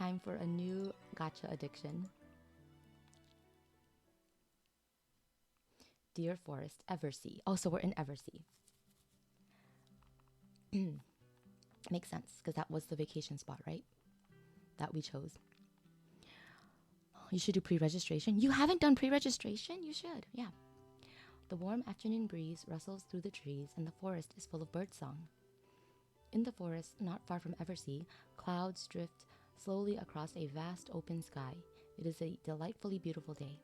Time for a new gacha addiction. Deer Forest, Eversea. Oh, so we're in Eversea. Makes sense, because that was the vacation spot, right? That we chose. You should do pre-registration. You haven't done pre-registration? You should, yeah. The warm afternoon breeze rustles through the trees and the forest is full of birdsong. In the forest, not far from Eversea, clouds drift slowly across a vast open sky. It is a delightfully beautiful day.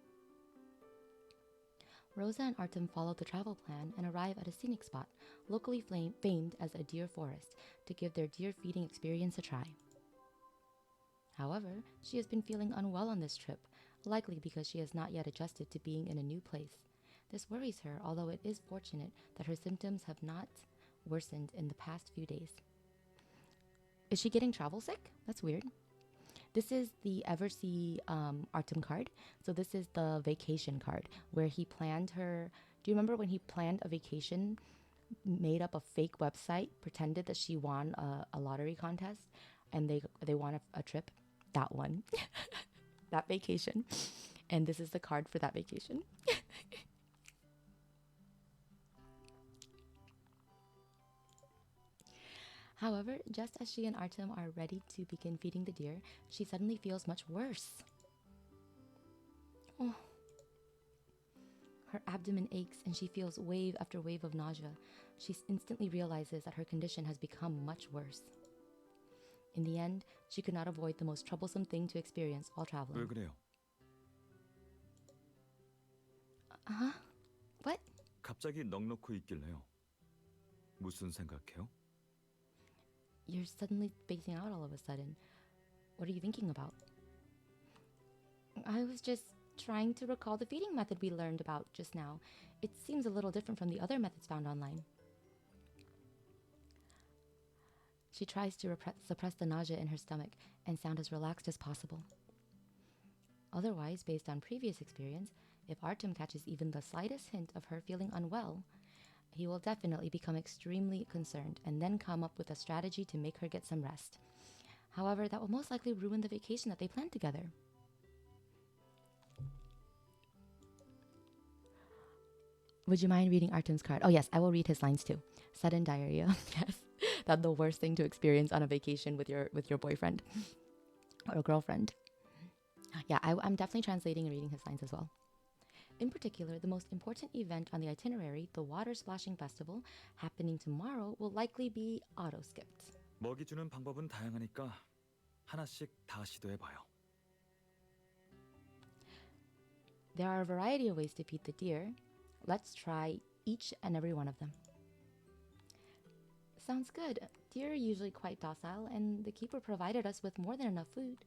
Rosa and Artem follow the travel plan and arrive at a scenic spot, locally famed as a deer forest, to give their deer feeding experience a try. However, she has been feeling unwell on this trip, likely because she has not yet adjusted to being in a new place. This worries her, although it is fortunate that her symptoms have not worsened in the past few days. Is she getting travel sick? That's weird. This is the Eversea Artem card. So this is the vacation card where he planned her. Do you remember when he planned a vacation, made up a fake website, pretended that she won a lottery contest, and they won a trip? That one. That vacation. And this is the card for that vacation. However, just as she and Artem are ready to begin feeding the deer, she suddenly feels much worse. Oh. Her abdomen aches and she feels wave after wave of nausea. She instantly realizes that her condition has become much worse. In the end, she could not avoid the most troublesome thing to experience while traveling. 왜 그래요? Huh? What? 갑자기 넋놓고 있길래요. 무슨 생각해요? You're suddenly spacing out all of a sudden. What are you thinking about? I was just trying to recall the feeding method we learned about just now. It seems a little different from the other methods found online. She tries to suppress the nausea in her stomach and sound as relaxed as possible. Otherwise, based on previous experience, if Artem catches even the slightest hint of her feeling unwell, he will definitely become extremely concerned and then come up with a strategy to make her get some rest. However, that will most likely ruin the vacation that they planned together. Would you mind reading Artem's card? Oh yes, I will read his lines too. Sudden diarrhea. Yes. That's the worst thing to experience on a vacation with your boyfriend or girlfriend. Yeah, I'm definitely translating and reading his lines as well. In particular, the most important event on the itinerary, the Water Splashing Festival, happening tomorrow, will likely be auto-skipped. 먹이 주는 방법은 다양하니까 하나씩 다 시도해봐요. There are a variety of ways to feed the deer. Let's try each and every one of them. Sounds good. Deer are usually quite docile, and the keeper provided us with more than enough food.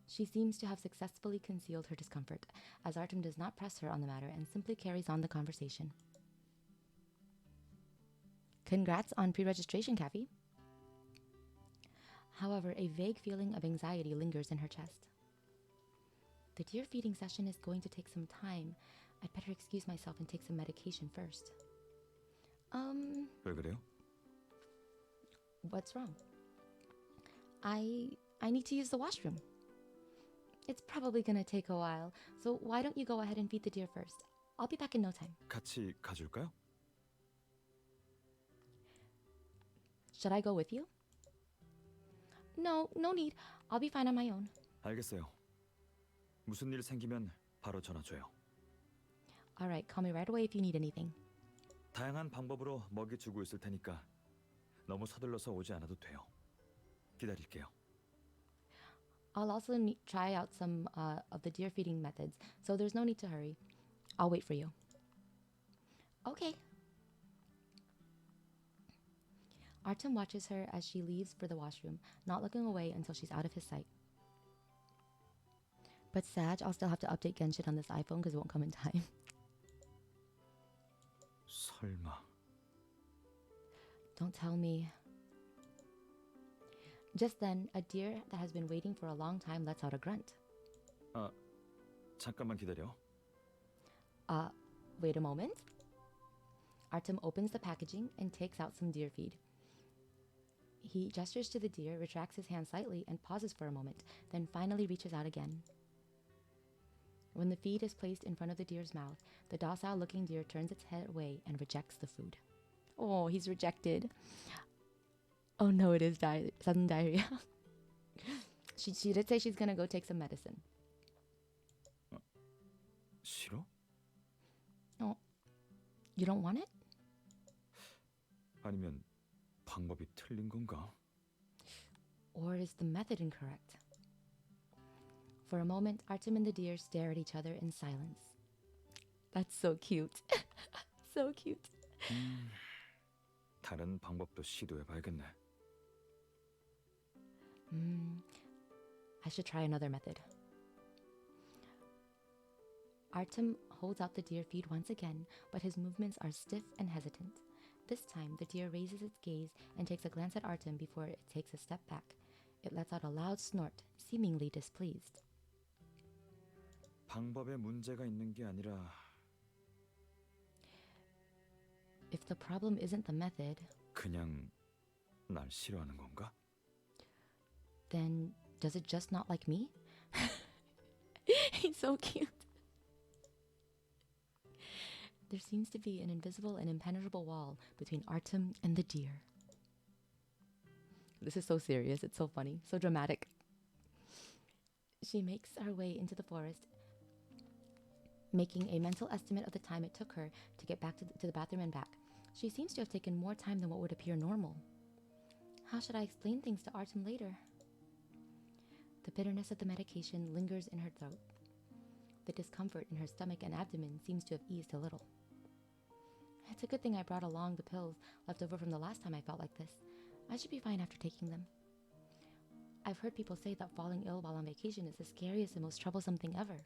She seems to have successfully concealed her discomfort, as Artem does not press her on the matter and simply carries on the conversation. Congrats on pre-registration, Kathy. However, a vague feeling of anxiety lingers in her chest. The deer feeding session is going to take some time. I'd better excuse myself and take some medication first. 왜 그래요? What's wrong? I need to use the washroom. It's probably gonna take a while, so why don't you go ahead and feed the deer first? I'll be back in no time. 같이 가줄까요? Should I go with you? No need. I'll be fine on my own. 알겠어요. 무슨 일 생기면 바로 전화 줘요. Alright, call me right away if you need anything. 다양한 방법으로 먹이 주고 있을 테니까 너무 서둘러서 오지 않아도 돼요. 기다릴게요. I'll also try out some of the deer feeding methods, so there's no need to hurry. I'll wait for you. Okay. Artem watches her as she leaves for the washroom, not looking away until she's out of his sight. But Sag, I'll still have to update Genshin on this iPhone because it won't come in time. 설마. Don't tell me. Just then, a deer that has been waiting for a long time lets out a grunt. 잠깐만 기다려. Wait a moment. Artem opens the packaging and takes out some deer feed. He gestures to the deer, retracts his hand slightly, and pauses for a moment, then finally reaches out again. When the feed is placed in front of the deer's mouth, the docile-looking deer turns its head away and rejects the food. Oh, he's rejected. Oh no, it is sudden diarrhea. She did say she's gonna go take some medicine. 싫어? Oh, you don't want it? 아니면 방법이 틀린 건가? Or is the method incorrect? For a moment, Artem and the deer stare at each other in silence. That's so cute. So cute. 다른 방법도 시도해봐야겠네. I should try another method. Artem holds out the deer feed once again, but his movements are stiff and hesitant. This time, the deer raises its gaze and takes a glance at Artem before it takes a step back. It lets out a loud snort, seemingly displeased. 방법에 문제가 있는 게 아니라 If the problem isn't the method, 그냥 날 싫어하는 건가? then does it just not like me? He's so cute. There seems to be an invisible and impenetrable wall between Artem and the deer. This is so serious, it's so funny, so dramatic. She makes her way into the forest, making a mental estimate of the time it took her to get back to the bathroom and back. She seems to have taken more time than what would appear normal. How should I explain things to Artem later? The bitterness of the medication lingers in her throat. The discomfort in her stomach and abdomen seems to have eased a little. It's a good thing I brought along the pills left over from the last time I felt like this. I should be fine after taking them. I've heard people say that falling ill while on vacation is the scariest and most troublesome thing ever.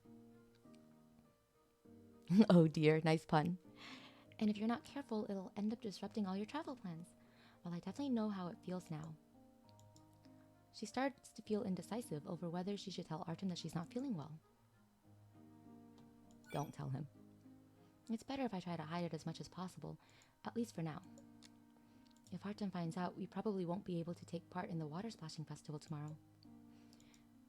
Oh dear, nice pun. And if you're not careful, it'll end up disrupting all your travel plans. Well, I definitely know how it feels now. She starts to feel indecisive over whether she should tell Artem that she's not feeling well. Don't tell him. It's better if I try to hide it as much as possible, at least for now. If Artem finds out, we probably won't be able to take part in the water splashing festival tomorrow.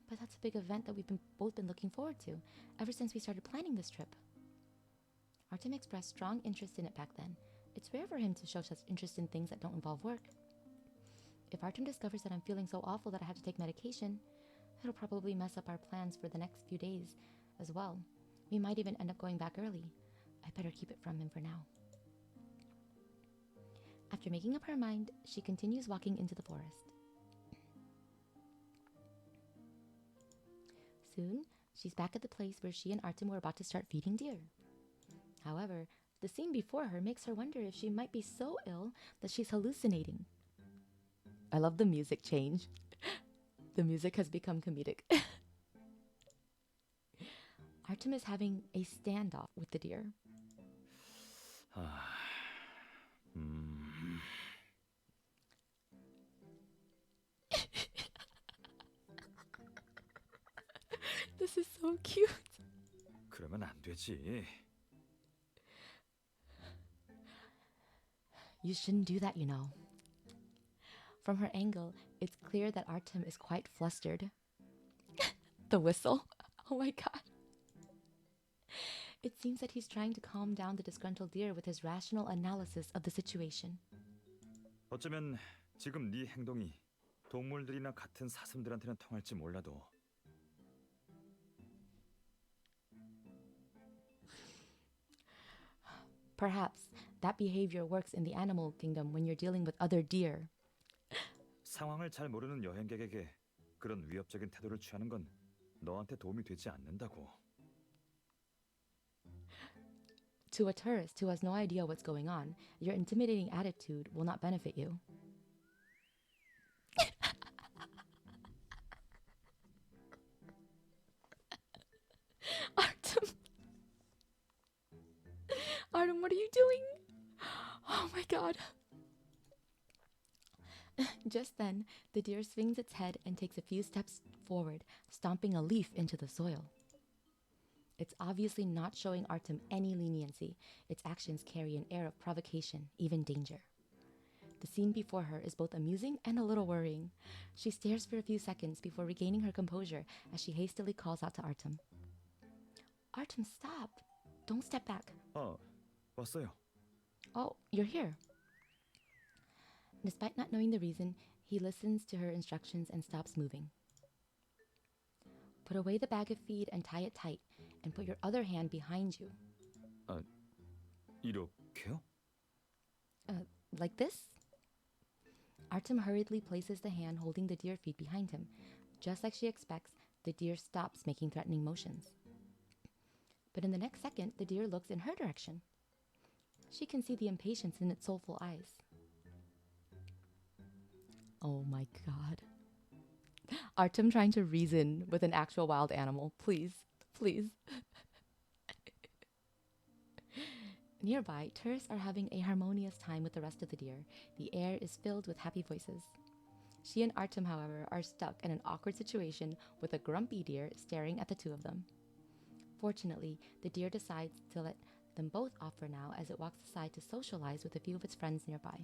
But that's a big event that we've both been looking forward to ever since we started planning this trip. Artem expressed strong interest in it back then. It's rare for him to show such interest in things that don't involve work. If Artem discovers that I'm feeling so awful that I have to take medication, it'll probably mess up our plans for the next few days as well. We might even end up going back early. I better keep it from him for now. After making up her mind, she continues walking into the forest. Soon, she's back at the place where she and Artem were about to start feeding deer. However, the scene before her makes her wonder if she might be so ill that she's hallucinating. I love the music change. The music has become comedic. Artem is having a standoff with the deer. This is so cute. 그러면 안 되지. You shouldn't do that, you know. From her angle, it's clear that Artem is quite flustered. The whistle. Oh my god. It seems that he's trying to calm down the disgruntled deer with his rational analysis of the situation. 어쩌면 지금 네 행동이 동물들이나 같은 사슴들한테는 통할지 몰라도 Perhaps that behavior works in the animal kingdom when you're dealing with other deer. 상황을 잘 모르는 여행객에게 그런 위협적인 태도를 취하는 건 너한테 도움이 되지 않는다고. To a tourist who has no idea what's going on, your intimidating attitude will not benefit you. Artem, what are you doing? Oh my god. Just then, the deer swings its head and takes a few steps forward, stomping a leaf into the soil. It's obviously not showing Artem any leniency. Its actions carry an air of provocation, even danger. The scene before her is both amusing and a little worrying. She stares for a few seconds before regaining her composure as she hastily calls out to Artem. Artem, stop! Don't step back. 아, 왔어요. Oh, you're here. Despite not knowing the reason, he listens to her instructions and stops moving. Put away the bag of feed and tie it tight, and put your other hand behind you. 이렇게요? Like this? Artem hurriedly places the hand holding the deer feed behind him. Just like she expects, the deer stops making threatening motions. But in the next second, the deer looks in her direction. She can see the impatience in its soulful eyes. Oh my god. Artem trying to reason with an actual wild animal. Please, please. Nearby, tourists are having a harmonious time with the rest of the deer. The air is filled with happy voices. She and Artem, however, are stuck in an awkward situation with a grumpy deer staring at the two of them. Fortunately, the deer decides to let them both off for now as it walks aside to socialize with a few of its friends nearby.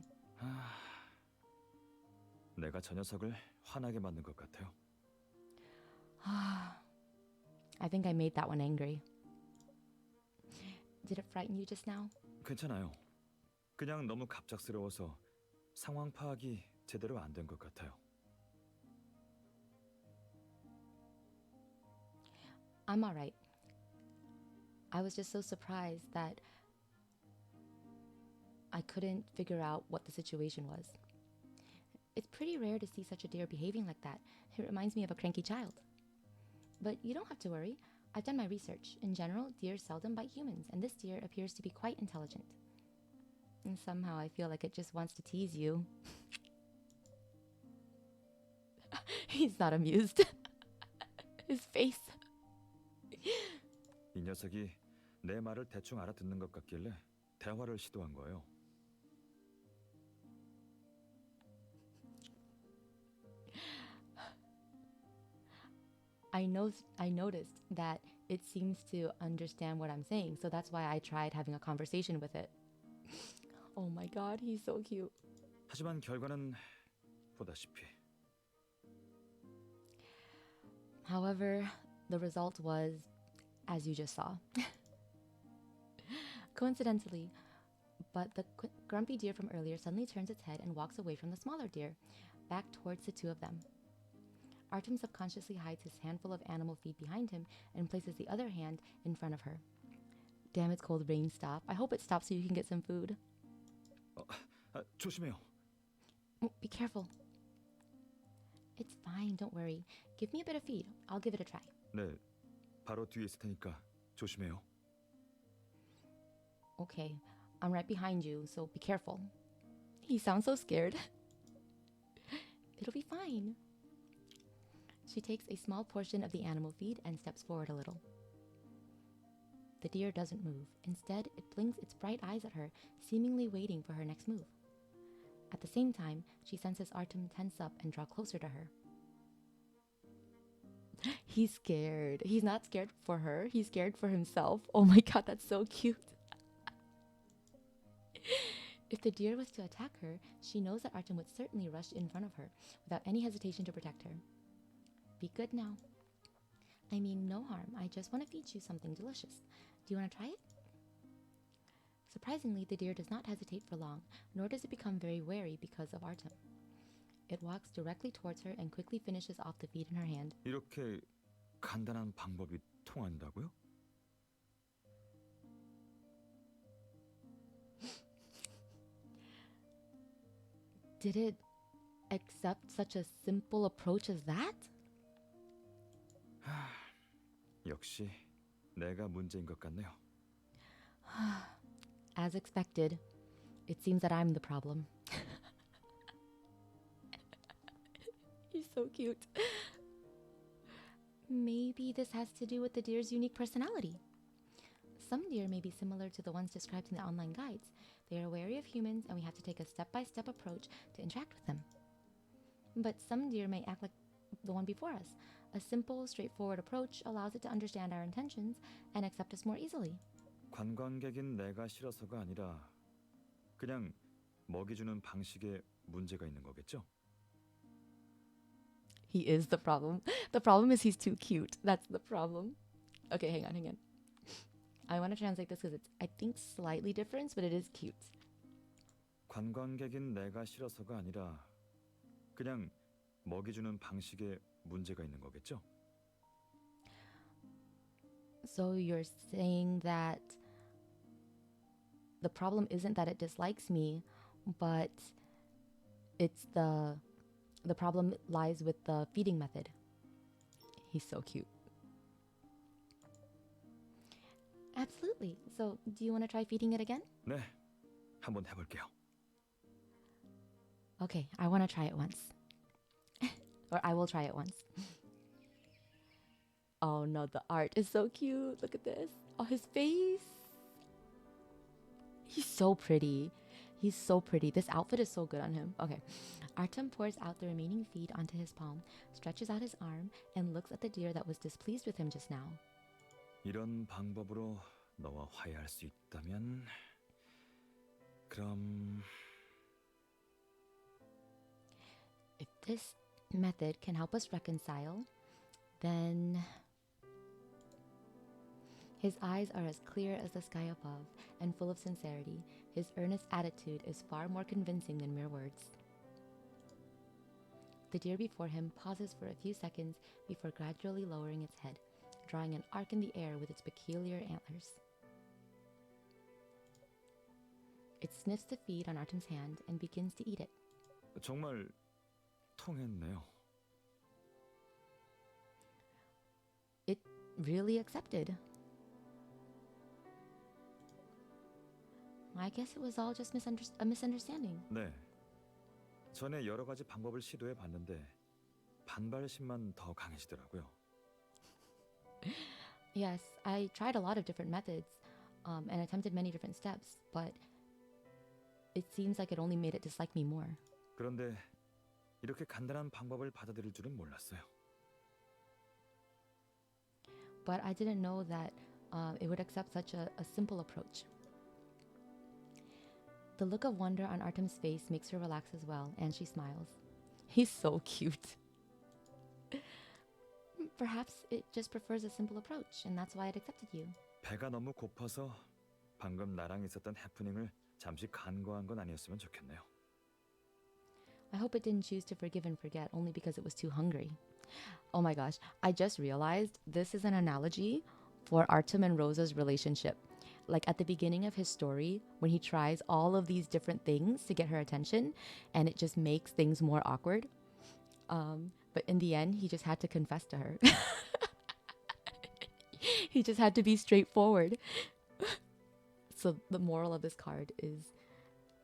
내가 저 녀석을 화나게 만든 것 같아요. I think I made that one angry. Did it frighten you just now? 괜찮아요. 그냥 너무 갑작스러워서 상황 파악이 제대로 안 된 것 같아요. I'm alright. I was just so surprised that I couldn't figure out what the situation was. It's pretty rare to see such a deer behaving like that. It reminds me of a cranky child. But you don't have to worry. I've done my research. In general, deer seldom bite humans, and this deer appears to be quite intelligent. And somehow I feel like it just wants to tease you. He's not amused. His face. 이 녀석이 내 말을 대충 알아듣는 것 같길래 대화를 시도한 거예요. I noticed that it seems to understand what I'm saying, so that's why I tried having a conversation with it. Oh my god, he's so cute. 하지만 결과는 보다시피. However, the result was as you just saw. Coincidentally, but the grumpy deer from earlier suddenly turns its head and walks away from the smaller deer, back towards the two of them. Artem subconsciously hides his handful of animal feed behind him and places the other hand in front of her. Damn, it's cold rain, stop. I hope it stops so you can get some food. 조심해요. Oh, be careful. It's fine, don't worry. Give me a bit of feed. I'll give it a try. 네, 바로 뒤에 있을 테니까 조심해요. Okay, I'm right behind you, so be careful. He sounds so scared. It'll be fine. She takes a small portion of the animal feed and steps forward a little. The deer doesn't move. Instead, it blinks its bright eyes at her, seemingly waiting for her next move. At the same time, she senses Artem tense up and draw closer to her. He's scared. He's not scared for her. He's scared for himself. Oh my god, that's so cute. If the deer was to attack her, she knows that Artem would certainly rush in front of her without any hesitation to protect her. Be good now. I mean, no harm. I just want to feed you something delicious. Do you want to try it? Surprisingly, the deer does not hesitate for long, nor does it become very wary because of Artem. It walks directly towards her and quickly finishes off the feed in her hand. 이렇게 간단한 방법이 통한다고요? Did it accept such a simple approach as that? 역시 내가 문제인 것 같네요. As expected, it seems that I'm the problem. He's so cute. Maybe this has to do with the deer's unique personality. Some deer may be similar to the ones described in the online guides. They are wary of humans, and we have to take a step-by-step approach to interact with them. But some deer may act like the one before us. A simple, straightforward approach allows it to understand our intentions and accept us more easily. 관광객인 내가 싫어서가 아니라 그냥 먹이 주는 방식에 문제가 있는 거겠죠? He is the problem. The problem is he's too cute. That's the problem. Okay, hang on. I want to translate this because it's, I think, slightly different, but it is cute. 관광객인 내가 싫어서가 아니라 그냥 먹이 주는 방식에 문제가 있는 거겠죠? So you're saying that the problem isn't that it dislikes me, but it's the problem lies with the feeding method. He's so cute. Absolutely. So do you want to try feeding it again? 네, 한번 해볼게요. Okay, I want to try it once. Or I will try it once. Oh no, the art is so cute. Look at this. Oh, his face. He's so pretty. He's so pretty. This outfit is so good on him. Okay. Artem pours out the remaining feed onto his palm, stretches out his arm, and looks at the deer that was displeased with him just now. 이런 방법으로 너와 화해할 수 있다면 그럼 If this method can help us reconcile, then his eyes are as clear as the sky above and full of sincerity. His earnest attitude is far more convincing than mere words. The deer before him pauses for a few seconds before gradually lowering its head, drawing an arc in the air with its peculiar antlers. It sniffs the feed on Artem's hand and begins to eat it. 정말 통했네요. It really accepted. I guess it was all just a misunderstanding. 네. 전에 여러 가지 방법을 시도해 봤는데 반발심만 더 강해지더라고요. Yes, I tried a lot of different methods and attempted many different steps, but it seems like it only made it dislike me more. 그런데 이렇게 간단한 방법을 받아들일 줄은 몰랐어요. But I didn't know that it would accept such a simple approach. The look of wonder on Artem's face makes her relax as well, and she smiles. He's so cute. Perhaps it just prefers a simple approach, and that's why it accepted you. 배가 너무 고파서 방금 나랑 있었던 해프닝을 잠시 간과한 건 아니었으면 좋겠네요. I hope it didn't choose to forgive and forget only because it was too hungry. Oh my gosh, I just realized this is an analogy for Artem and Rosa's relationship. Like at the beginning of his story, when he tries all of these different things to get her attention, and it just makes things more awkward. But in the end, he just had to confess to her. He just had to be straightforward. So the moral of this card is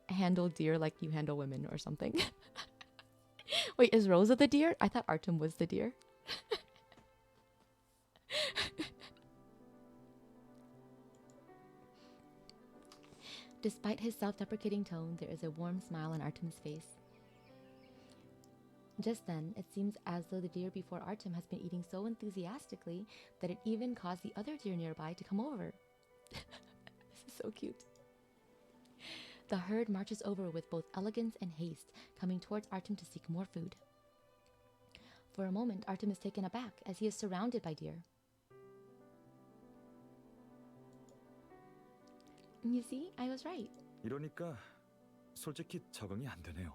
handle deer like you handle women or something. Wait, is Rosa the deer? I thought Artem was the deer. Despite his self-deprecating tone, there is a warm smile on Artem's face. Just then, it seems as though the deer before Artem has been eating so enthusiastically that it even caused the other deer nearby to come over. This is so cute. The herd marches over with both elegance and haste, coming towards Artem to seek more food. For a moment, Artem is taken aback as he is surrounded by deer. You see, I was right. 이러니까 솔직히 적응이 안 되네요.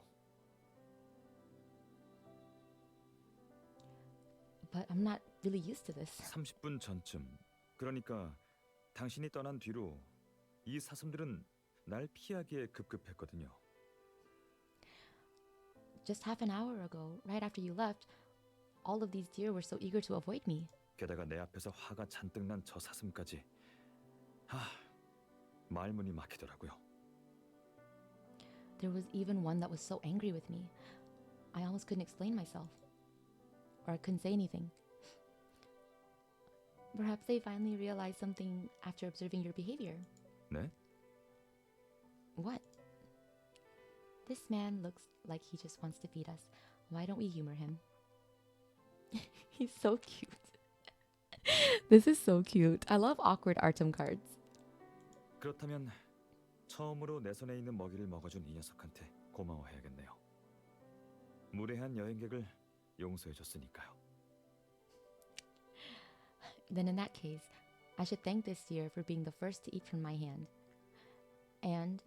But I'm not really used to this. 30분 전쯤. 그러니까 당신이 떠난 뒤로 이 사슴들은 날 피하기에 급급했거든요. Just half an hour ago, right after you left, all of these deer were so eager to avoid me. 게다가 내 앞에서 화가 잔뜩 난 저 사슴까지. 말문이 막히더라고요. There was even one that was so angry with me. I almost couldn't explain myself. Or I couldn't say anything. Perhaps they finally realized something after observing your behavior. 네? What? This man looks like he just wants to feed us. Why don't we humor him? He's so cute. This is so cute. I love awkward Artem cards. 그렇다면 처음으로 내 손에 있는 먹이를 먹어준 이 녀석한테 고마워해야겠네요. 무례한 여행객을 용서해줬으니까요. Then in that case, I should thank this deer for being the first to eat from my hand, and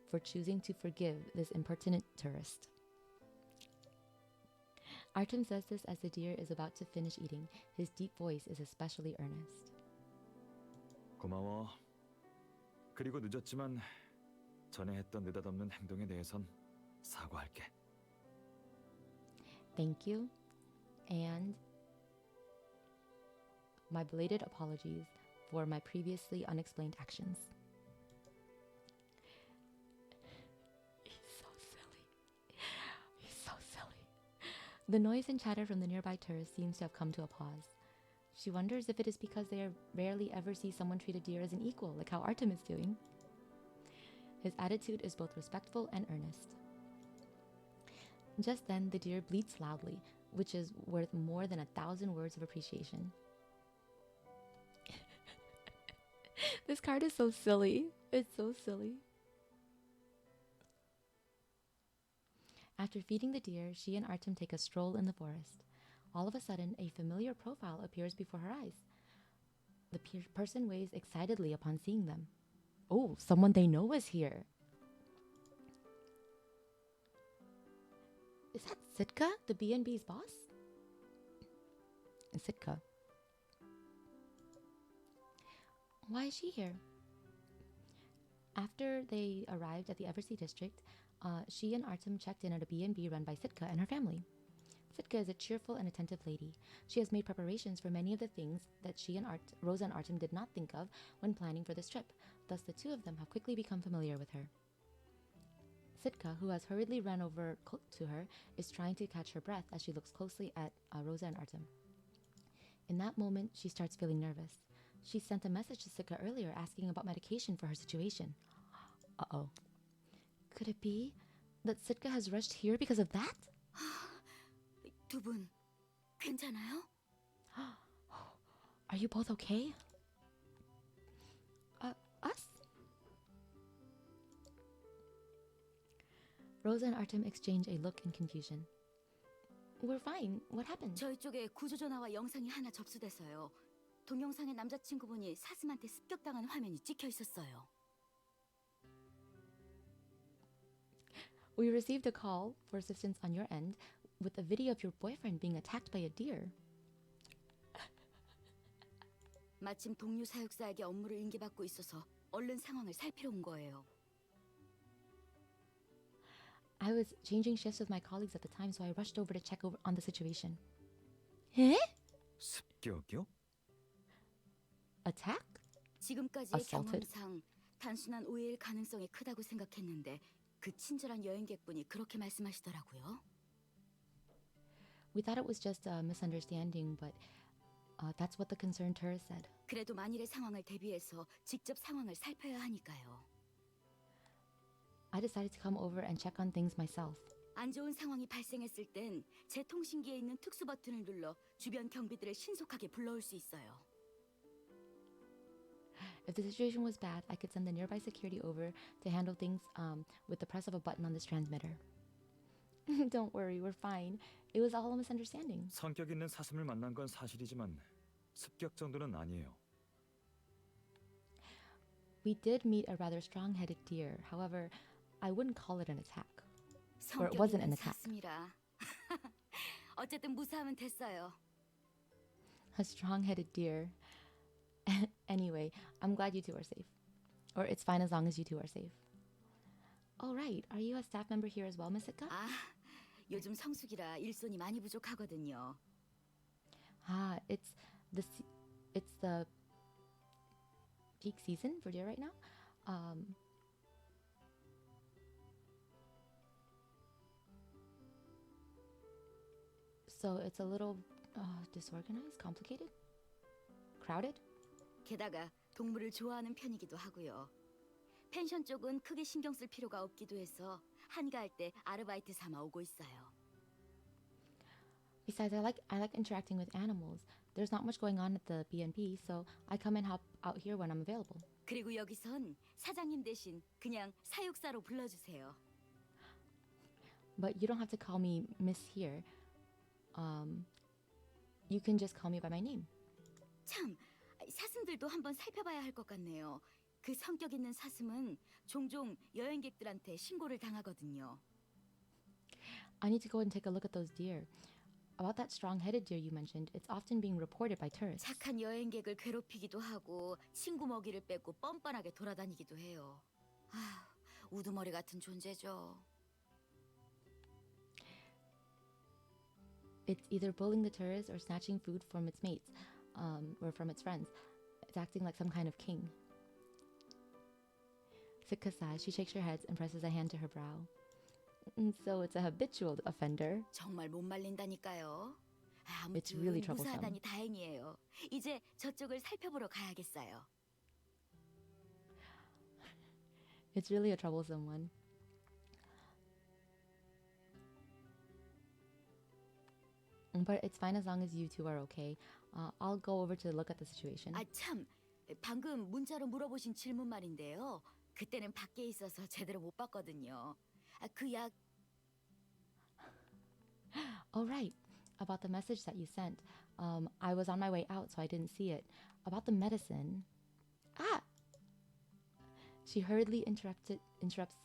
for choosing to forgive this impertinent tourist. Artem says this as the deer is about to finish eating. His deep voice is especially earnest. 고마워. 그리고 늦었지만 전에 했던 느닷없는 행동에 대해선 사과할게. Thank you, and my belated apologies for my previously unexplained actions. He's so silly. He's so silly. The noise and chatter from the nearby tourists seems to have come to a pause. She wonders if it is because they rarely ever see someone treat a deer as an equal, like how Artem is doing. His attitude is both respectful and earnest. Just then, the deer bleats loudly, which is worth more than 1,000 words of appreciation. This card is so silly. It's so silly. After feeding the deer, she and Artem take a stroll in the forest. All of a sudden, a familiar profile appears before her eyes. The person waves excitedly upon seeing them. Oh, someone they know is here. Is that Sitka, the B&B's boss? Sitka. Why is she here? After they arrived at the Eversea district, she and Artem checked in at a B&B run by Sitka and her family. Sitka is a cheerful and attentive lady. She has made preparations for many of the things that she and Rosa and Artem did not think of when planning for this trip. Thus, the two of them have quickly become familiar with her. Sitka, who has hurriedly run over to her, is trying to catch her breath as she looks closely at Rosa and Artem. In that moment, she starts feeling nervous. She sent a message to Sitka earlier asking about medication for her situation. Uh-oh. Could it be that Sitka has rushed here because of that? 두 분 괜찮아요? Are you both okay? Us? Rosa and Artem exchange a look in confusion. We're fine. What happened? 저희 쪽에 구조 전화와 영상이 하나 접수돼서요. 동영상의 남자친구분이 사슴한테 습격당한 화면이 찍혀 있었어요. We received a call for assistance on your end with a video of your boyfriend being attacked by a deer. 마침 동료 사육사에게 업무를 인계받고 있어서 얼른 상황을 살피러 온 거예요. I was changing shifts with my colleagues at the time, so I rushed over to check on the situation. 에? 습격이요? Attack? 지금까지의 Assaulted? 경험상 단순한 오해일 가능성이 크다고 생각했는데 그 친절한 여행객분이 그렇게 말씀하시더라고요. We thought it was just a misunderstanding, but that's what the concerned tourist said. 그래도 만일의 상황을 대비해서 직접 상황을 살펴야 하니까요. I decided to come over and check on things myself. 안 좋은 상황이 발생했을 땐 제 통신기에 있는 특수 버튼을 눌러 주변 경비들을 신속하게 불러올 수 있어요. If the situation was bad, I could send the nearby security over to handle things with the press of a button on this transmitter. Don't worry, we're fine. It was all a misunderstanding. 성격 있는 사슴을 만난 건 사실이지만 습격 정도는 아니에요. We did meet a rather strong-headed deer. However, I wouldn't call it an attack. Or it wasn't an attack. 사슴이라. 어쨌든 무사하면 됐어요. A strong-headed deer. Anyway, I'm glad you two are safe. Or it's fine as long as you two are safe. All right, are you a staff member here as well, Miss Sitka? 아, 요즘 성수기라 일손이 많이 부족하거든요. It's the peak season for deer right now. So it's a little disorganized, complicated, crowded. 게다가 동물을 좋아하는 편이기도 하고요. 펜션 쪽은 크게 신경 쓸 필요가 없기도 해서 한가할 때 아르바이트 삼아 오고 있어요. Besides, I like interacting with animals. There's not much going on at the B&B, so I come and help out here when I'm available. 그리고 여기선 사장님 대신 그냥 사육사로 불러주세요. But you don't have to call me Miss here. You can just call me by my name. 참, 사슴들도 한번 살펴봐야 할 것 같네요. 그 성격 있는 사슴은 종종 여행객들한테 신고를 당하거든요. I need to go and take a look at those deer. About that strong-headed deer you mentioned, it's often being reported by tourists. 착한 여행객을 괴롭히기도 하고 친구 먹이를 뺏고 뻔뻔하게 돌아다니기도 해요. 아, 우두머리 같은 존재죠. It's either bullying the tourists or snatching food from its mates, or from its friends. It's acting like some kind of king. Sitka sighs. She shakes her head and presses a hand to her brow. So it's a habitual offender. 정말 못 말린다니까요. It's 아무튼 really troublesome. 무사하다니 다행이에요. 이제 저쪽을 살펴보러 가야겠어요. It's really a troublesome one. But it's fine as long as you two are okay. I'll go over to look at the situation. 아 참, 방금 문자로 물어보신 질문 말인데요. 그때는 밖에 있어서 제대로 못 봤거든요. 그 약 Oh, right. About the message that you sent. I was on my way out, so I didn't see it. About the medicine. Ah! She hurriedly interrupts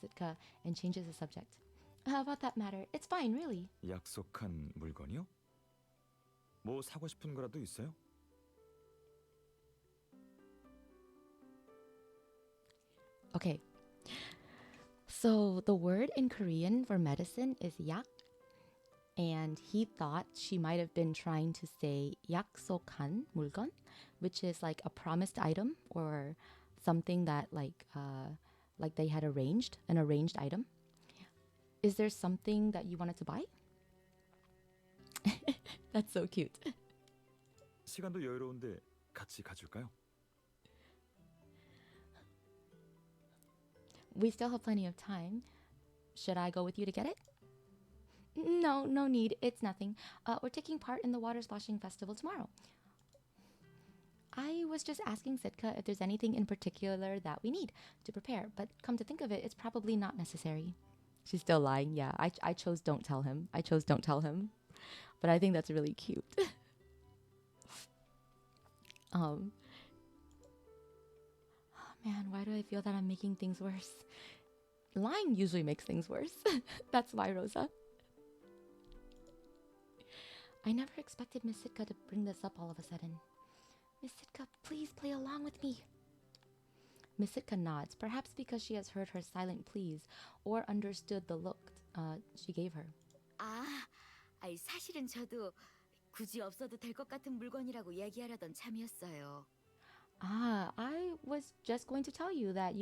Sitka and changes the subject. About that matter, it's fine, really. 약속한 물건이요? 뭐 사고 싶은 거라도 있어요? Okay. So the word in Korean for medicine is 약. And he thought she might have been trying to say 약속한 물건, which is like a promised item or something that like they had arranged, an arranged item. Is there something that you wanted to buy? That's so cute. 시간도 여유로운데 같이 가줄까요? We still have plenty of time. Should I go with you to get it? No need. It's nothing. We're taking part in the water sloshing festival tomorrow. I was just asking Sitka if there's anything in particular that we need to prepare, but come to think of it, it's probably not necessary. She's still lying. Yeah, I chose don't tell him. But I think that's really cute. Oh man, why do I feel that I'm making things worse? Lying usually makes things worse. That's why, Rosa. I never expected Miss Sitka to bring this up all of a sudden. Miss Sitka, please play along with me. Miss Sitka nods, perhaps because she has heard her silent pleas or understood the look she gave her. 사실은 저도 굳이 없어도 될 것 같은 물건이라고 얘기하려던 참이었어요. I was just going to tell you that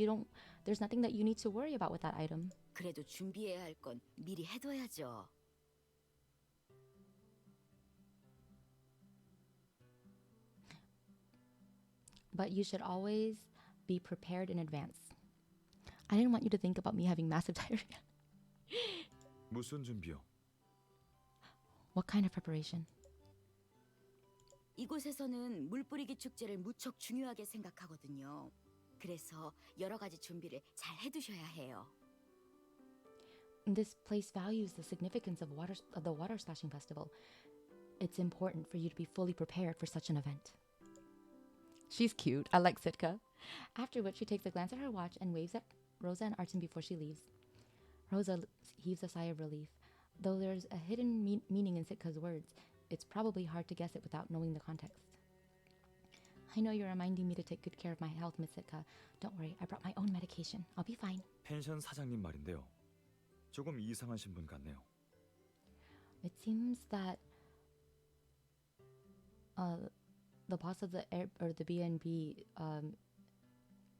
there's nothing that you need to worry about with that item. 그래도 준비해야 할 건 미리 해둬야죠. But you should always be prepared in advance. I didn't want you to think about me having massive diarrhea. 무슨 준비요? What kind of preparation? 이곳에서는 물뿌리기 축제를 무척 중요하게 생각하거든요. 그래서 여러 가지 준비를 잘 해두셔야 해요. This place values the significance of the water splashing festival. It's important for you to be fully prepared for such an event. She's cute. I like Sitka. After which she takes a glance at her watch and waves at Rosa and Artem before she leaves. Rosa heaves a sigh of relief. Though there's a hidden meaning in Sitka's words, it's probably hard to guess it without knowing the context. I know you're reminding me to take good care of my health, Miss Sitka. Don't worry, I brought my own medication. I'll be fine. 펜션 사장님 말인데요. 조금 이상하신 분 같네요. It seems that the boss of the B&B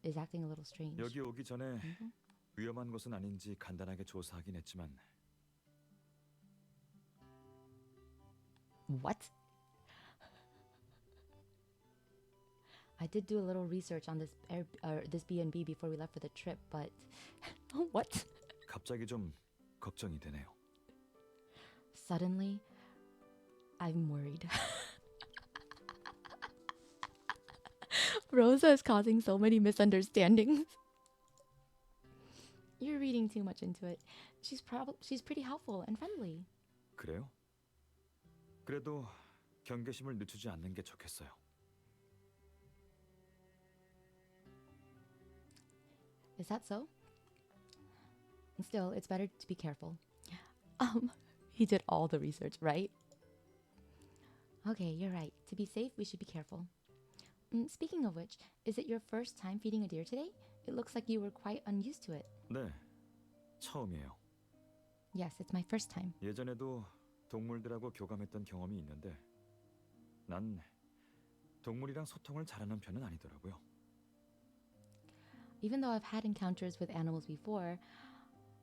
is acting a little strange. 여기 오기 전에 위험한 곳은 아닌지 간단하게 조사하긴 했지만 What? I did do a little research on this B&B before we left for the trip, but what? 갑자기 좀 걱정이 되네요. Suddenly, I'm worried. Rosa is causing so many misunderstandings. You're reading too much into it. She's pretty helpful and friendly. 그래요? 그래도 경계심을 늦추지 않는 게 좋겠어요. Is that so? Still, it's better to be careful. He did all the research, right? Okay, you're right. To be safe, we should be careful. Speaking of which, is it your first time feeding a deer today? It looks like you were quite unused to it. 네, 처음이에요. Yes, it's my first time. 예전에도 동물들하고 교감했던 경험이 있는데 난 동물이랑 소통을 잘하는 편은 아니더라고요. Even though I've had encounters with animals before,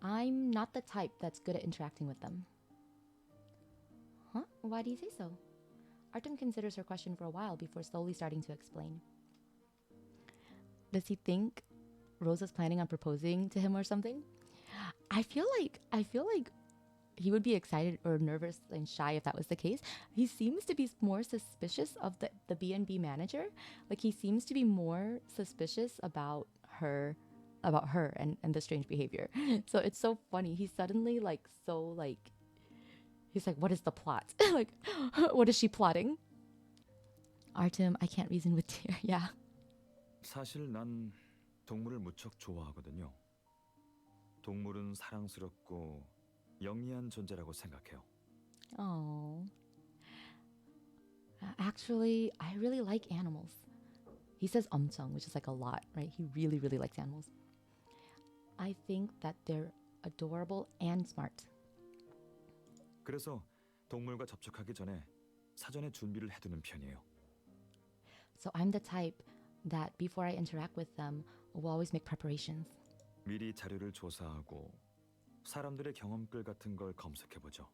I'm not the type that's good at interacting with them. Huh? Why do you say so? Artem considers her question for a while before slowly starting to explain. Does he think Rosa's planning on proposing to him or something? I feel like he would be excited or nervous and shy if that was the case. He seems to be more suspicious of the B&B manager. Like he seems to be more suspicious about her and the strange behavior. So it's so funny. He's suddenly he's like, what is the plot? Like, what is she plotting? Artem, I can't reason with deer. Yeah. 사실 난 동물을 무척 좋아하거든요. 동물은 사랑스럽고 영리한 존재라고 생각해요. Oh. Actually, I really like animals. He says 엄청, which is like a lot, right? He really, really likes animals. I think that they're adorable and smart. 그래서 동물과 접촉하기 전에 사전에 준비를 해두는 편이에요. So I'm the type that before I interact with them, will always make preparations. 미리 자료를 조사하고 사람들의 경험글 같은 걸 검색해보죠.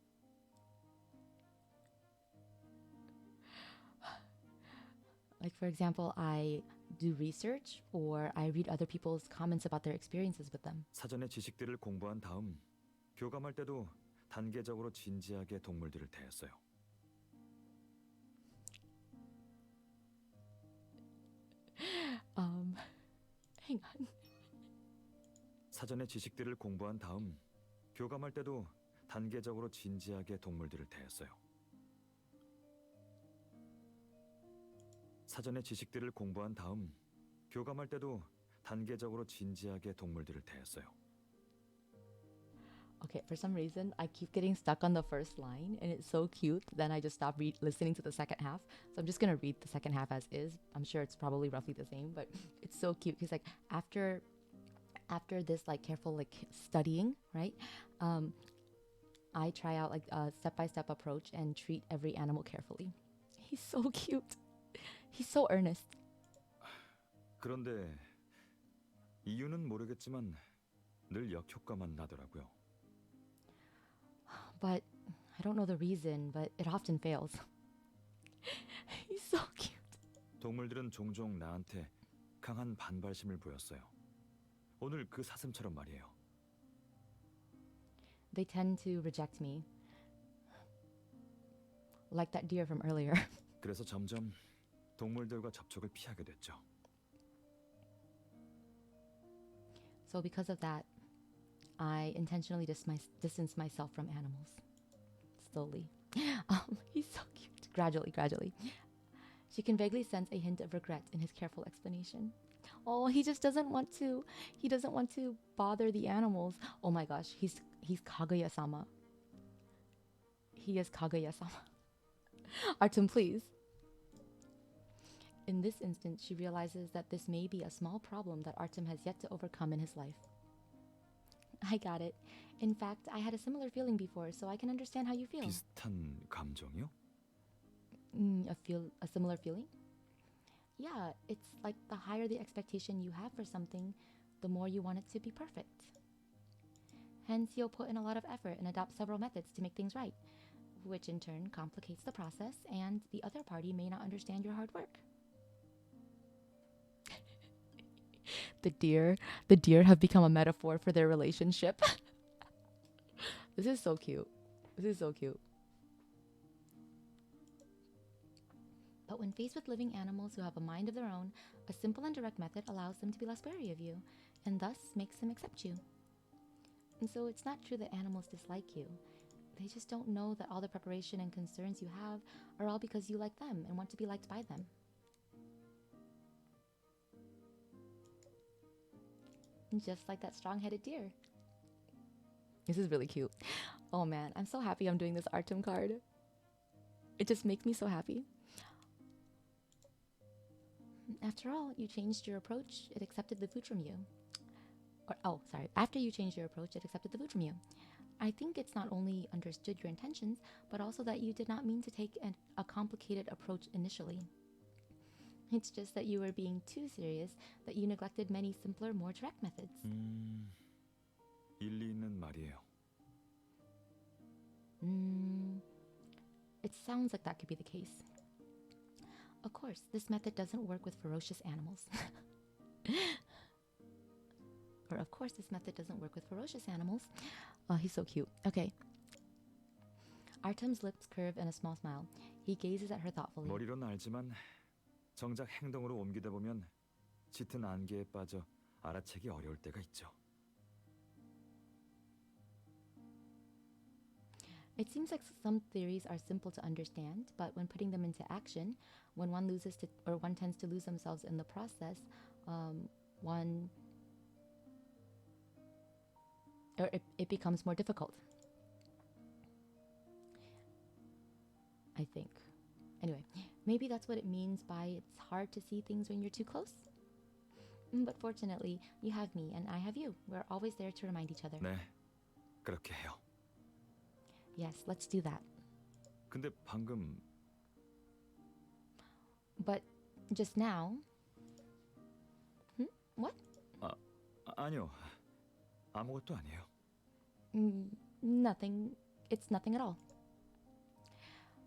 Like, for example, I do research or I read other people's comments about their experiences with them. 사전에 지식들을 공부한 다음 교감할 때도 단계적으로 진지하게 동물들을 대했어요. Hang on. 사전에 지식들을 공부한 다음 교감할 때도 단계적으로 진지하게 동물들을 대했어요. 사전에 지식들을 공부한 다음 교감할 때도 단계적으로 진지하게 동물들을 대했어요. Okay, for some reason, I keep getting stuck on the first line and it's so cute. Then I just stop listening to the second half. So I'm just going to read the second half as is. I'm sure it's probably roughly the same, but it's so cute because like after this like careful like studying, right? I try out like a step-by-step approach and treat every animal carefully. He's so cute. He's so earnest. 그런데 이유는 모르겠지만 늘 역효과만 나더라고요. But I don't know the reason, but it often fails. He's so cute. 동물들은 종종 나한테 강한 반발심을 보였어요. 오늘 그 사슴처럼 말이에요. They tend to reject me. Like that deer from earlier. 그래서 점점 동물들과 접촉을 피하게 됐죠. So because of that, I intentionally distance myself from animals. Slowly. He's so cute. Gradually. She can vaguely sense a hint of regret in his careful explanation. Oh, he just doesn't want to. He doesn't want to bother the animals. Oh my gosh, he's Kaguya-sama. He is Kaguya-sama. Artem, please. In this instance, she realizes that this may be a small problem that Artem has yet to overcome in his life. I got it. In fact, I had a similar feeling before, so I can understand how you feel. 비슷한 감정이요? A similar feeling? Yeah, it's like the higher the expectation you have for something, the more you want it to be perfect. Hence, you'll put in a lot of effort and adopt several methods to make things right, which in turn complicates the process, and the other party may not understand your hard work. The deer have become a metaphor for their relationship. This is so cute. But when faced with living animals who have a mind of their own, a simple and direct method allows them to be less wary of you, and thus makes them accept you. And so it's not true that animals dislike you. They just don't know that all the preparation and concerns you have are all because you like them and want to be liked by them. Just like that strong-headed deer. This is really cute. Oh man, I'm so happy I'm doing this Artem card. It just makes me so happy. After all, you changed your approach, it accepted the food from you. After you changed your approach, it accepted the food from you. I think it's not only understood your intentions, but also that you did not mean to take a complicated approach initially. It's just that you were being too serious, that you neglected many simpler, more direct methods. 일리 있는 말이에요. It sounds like that could be the case. Of course, this method doesn't work with ferocious animals. Of course, this method doesn't work with ferocious animals. Oh, he's so cute. Okay. Artem's lips curve in a small smile. He gazes at her thoughtfully. 머리로는 알지만 정작 행동으로 옮기다 보면 짙은 안개에 빠져 알아채기 어려울 때가 있죠. It seems like some theories are simple to understand, but when putting them into action, when one tends to lose themselves in the process, it becomes more difficult. I think. Anyway, maybe that's what it means by it's hard to see things when you're too close. But fortunately, you have me and I have you. We're always there to remind each other. 네, 그렇게 해요. Yes, let's do that. 근데 방금 But just now... What? 아니요. 아무것도 아니에요. Nothing. It's nothing at all.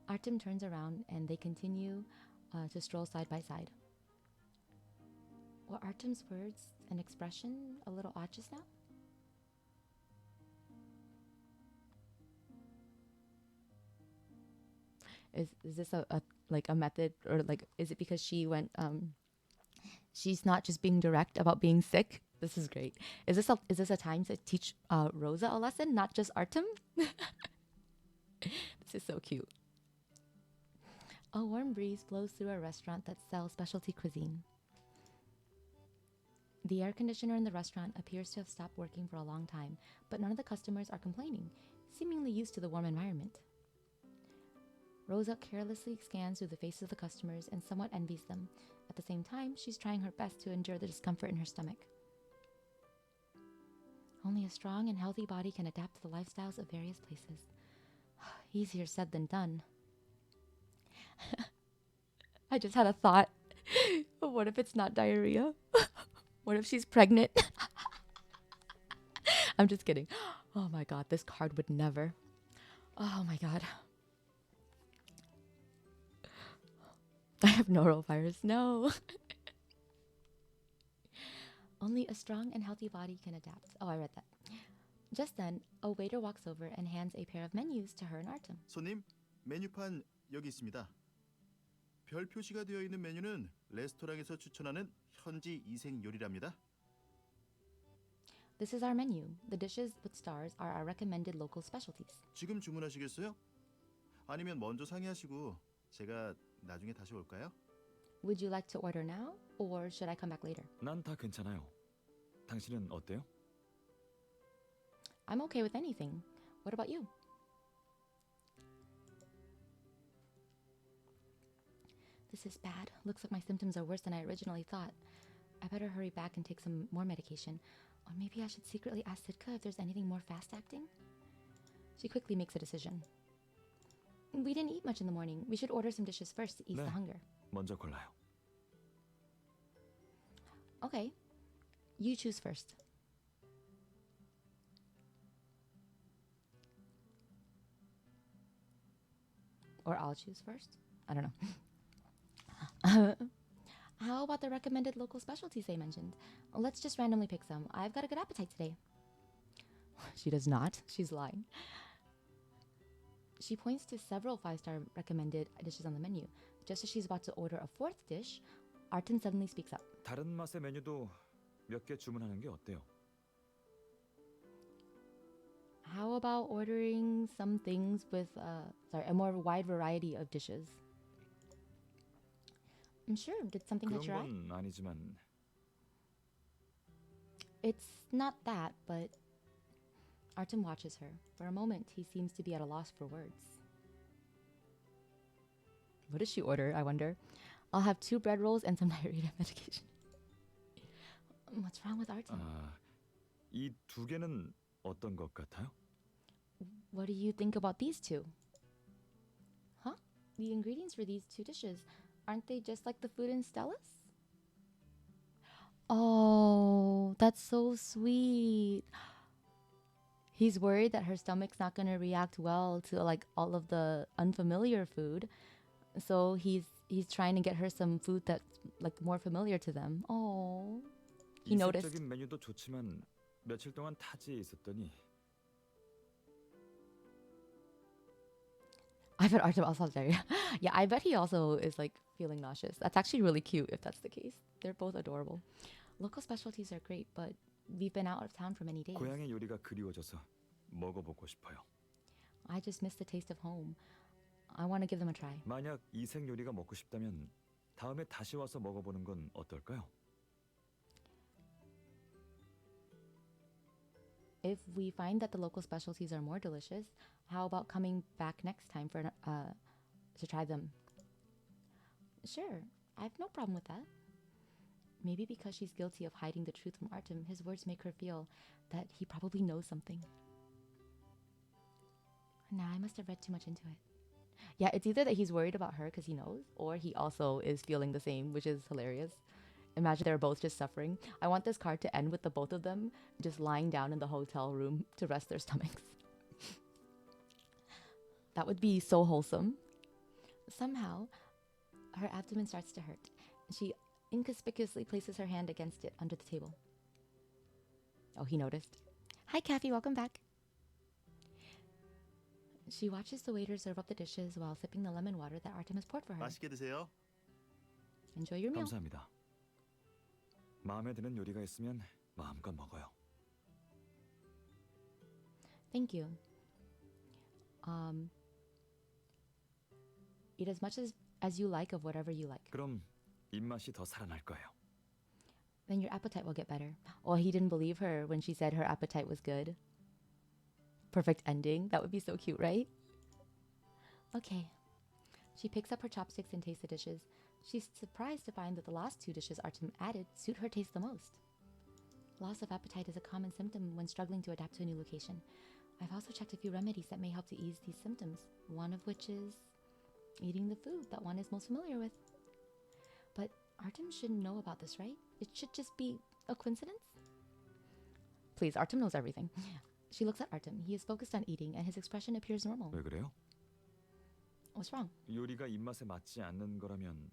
Artem turns around and they continue to stroll side by side. Were Artem's words and expression a little odd just now? Is this a method, or like is it because she went she's not just being direct about being sick? This is great. Is this a time to teach Rosa a lesson, not just Artem? This is so cute. A warm breeze blows through a restaurant that sells specialty cuisine. The air conditioner in the restaurant appears to have stopped working for a long time, but none of the customers are complaining, seemingly used to the warm environment. Rosa carelessly scans through the faces of the customers and somewhat envies them. At the same time, she's trying her best to endure the discomfort in her stomach. Only a strong and healthy body can adapt to the lifestyles of various places. Easier said than done. I just had a thought. What if it's not diarrhea? What if she's pregnant? I'm just kidding. Oh my god, this card would never. Oh my god. I have norovirus. No. Only a strong and healthy body can adapt. Oh, I read that. Just then, a waiter walks over and hands a pair of menus to her and Artem. 손님, 메뉴판 여기 있습니다. 별 표시가 되어 있는 메뉴는 레스토랑에서 추천하는 현지 이생 요리랍니다. This is our menu. The dishes with stars are our recommended local specialties. 지금 주문하시겠어요? 아니면 먼저 상의하시고 제가 나중에 다시 올까요? Would you like to order now, or should I come back later? 난 다 괜찮아요. 당신은 어때요? I'm okay with anything. What about you? This is bad. Looks like my symptoms are worse than I originally thought. I better hurry back and take some more medication. Or maybe I should secretly ask Sitka if there's anything more fast-acting? She quickly makes a decision. We didn't eat much in the morning. We should order some dishes first to ease the hunger. 먼저 골라요. Okay. You choose first. Or I'll choose first? I don't know. How about the recommended local specialties they mentioned? Let's just randomly pick some. I've got a good appetite today. She does not. She's lying. She points to several 5-star recommended dishes on the menu. Just as she's about to order a fourth dish, Artem suddenly speaks up. 다른 맛의 메뉴도 몇 개 주문하는 게 어때요? How about ordering some things with a more wide variety of dishes? I'm sure. Did something 그런 catch your eye? 건 아니지만 It's not that, but Artem watches her. For a moment, he seems to be at a loss for words. What does she order, I wonder? I'll have 2 bread rolls and some diarrhea medication. What's wrong with Artem? 이 두 개는 어떤 것 같아요? What do you think about these 2? Huh? The ingredients for these 2 dishes, aren't they just like the food in Stella's? Oh, that's so sweet. He's worried that her stomach's not going to react well to like all of the unfamiliar food. So he's trying to get her some food that's like more familiar to them. Oh. He noticed. 이색적인 메뉴도 좋지만 며칠 동안 타지에 있었더니 I bet Artem also has diarrhea. Yeah, I bet he also is like feeling nauseous. That's actually really cute if that's the case. They're both adorable. Local specialties are great, but we've been out of town for many days. 고향의 요리가 그리워져서 먹어보고 싶어요. I just miss the taste of home. I want to give them a try. 만약 이색 요리가 먹고 싶다면 다음에 다시 와서 먹어보는 건 어떨까요? If we find that the local specialties are more delicious, how about coming back next time for to try them? Sure, I have no problem with that. Maybe because she's guilty of hiding the truth from Artem, his words make her feel that he probably knows something. Nah, I must have read too much into it. Yeah, it's either that he's worried about her because he knows, or he also is feeling the same, which is hilarious. Imagine they're both just suffering. I want this card to end with the both of them just lying down in the hotel room to rest their stomachs. That would be so wholesome. Somehow, her abdomen starts to hurt. She inconspicuously places her hand against it under the table. Oh, he noticed. Hi, Kathy, welcome back. She watches the waiter serve up the dishes while sipping the lemon water that Artem has poured for her. 맛있게 드세요. Enjoy your meal. 감사합니다. 마음에 드는 요리가 있으면 마음껏 먹어요. Thank you. Eat as much as you like of whatever you like. 그럼 입맛이 더 살아날 거예요. Then your appetite will get better. Oh, he didn't believe her when she said her appetite was good. Perfect ending. That would be so cute, right? Okay. She picks up her chopsticks and tastes the dishes. She's surprised to find that the last 2 dishes Artem added suit her taste the most. Loss of appetite is a common symptom when struggling to adapt to a new location. I've also checked a few remedies that may help to ease these symptoms, one of which is eating the food that one is most familiar with. But Artem shouldn't know about this, right? It should just be a coincidence? Please, Artem knows everything. She looks at Artem. He is focused on eating and his expression appears normal. 왜 그래요? What's wrong? 요리가 입맛에 맞지 않는 거라면